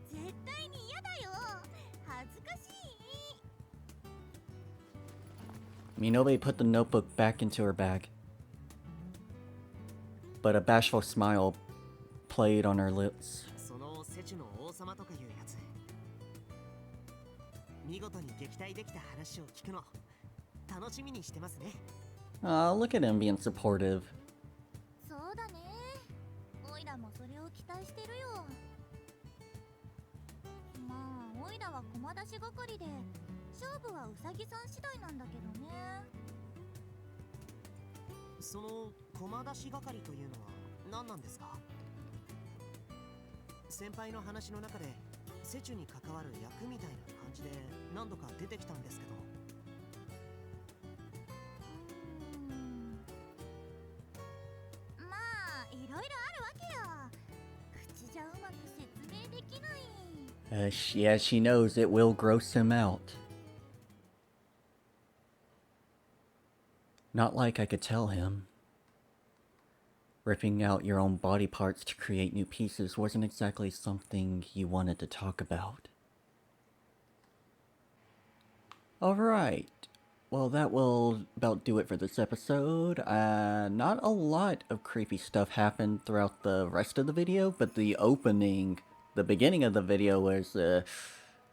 絶対に嫌だよ、恥ずかしい。 Minobe put the notebook back into her bag. But a bashful smile played on her lips. そのセチュの王様とかいうやつ、見事に撃退できた話を聞くの楽しみにしてますね。Aw, look at him being supportive. そうだね、オイラもそれを期待してるよ。まあオイラは駒出し係で、勝負はウサギさん次第なんだけどね。その駒出し係というのは何なんですか？先輩の話の中でセチュに関わる役みたいな感じで何度か出てきたんですけど。まあいろいろあるわけよ。口じゃうまく説明できない。Yeah, she knows it will gross him out. Not like I could tell him. Ripping out your own body parts to create new pieces wasn't exactly something you wanted to talk about. Alright. Well, that will about do it for this episode. Not a lot of creepy stuff happened throughout the rest of the video, but the beginning of the video was,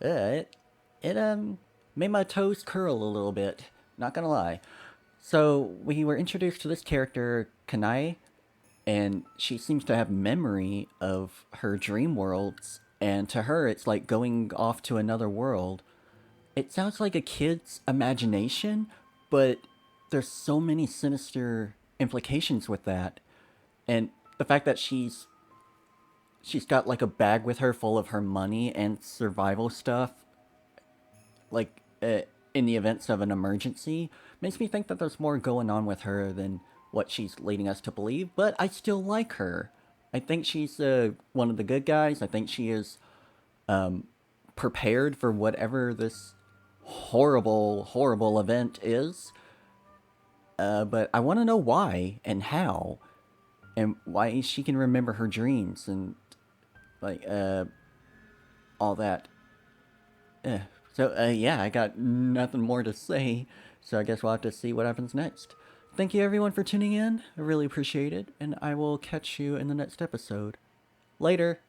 it made my toes curl a little bit. Not gonna lie. So, we were introduced to this character, Kanae, and she seems to have memory of her dream worlds, and to her it's like going off to another world. It sounds like a kid's imagination, but there's so many sinister implications with that. And the fact that she's got like a bag with her full of her money and survival stuff, like in the events of an emergency, makes me think that there's more going on with her than what she's leading us to believe, but I still like her. I think she's one of the good guys. I think she is prepared for whatever this horrible event is. But I want to know why and how, and why she can remember her dreams and like all that. So yeah, I got nothing more to say, so I guess we'll have to see what happens next. Thank you everyone for tuning in, I really appreciate it, and I will catch you in the next episode. Later!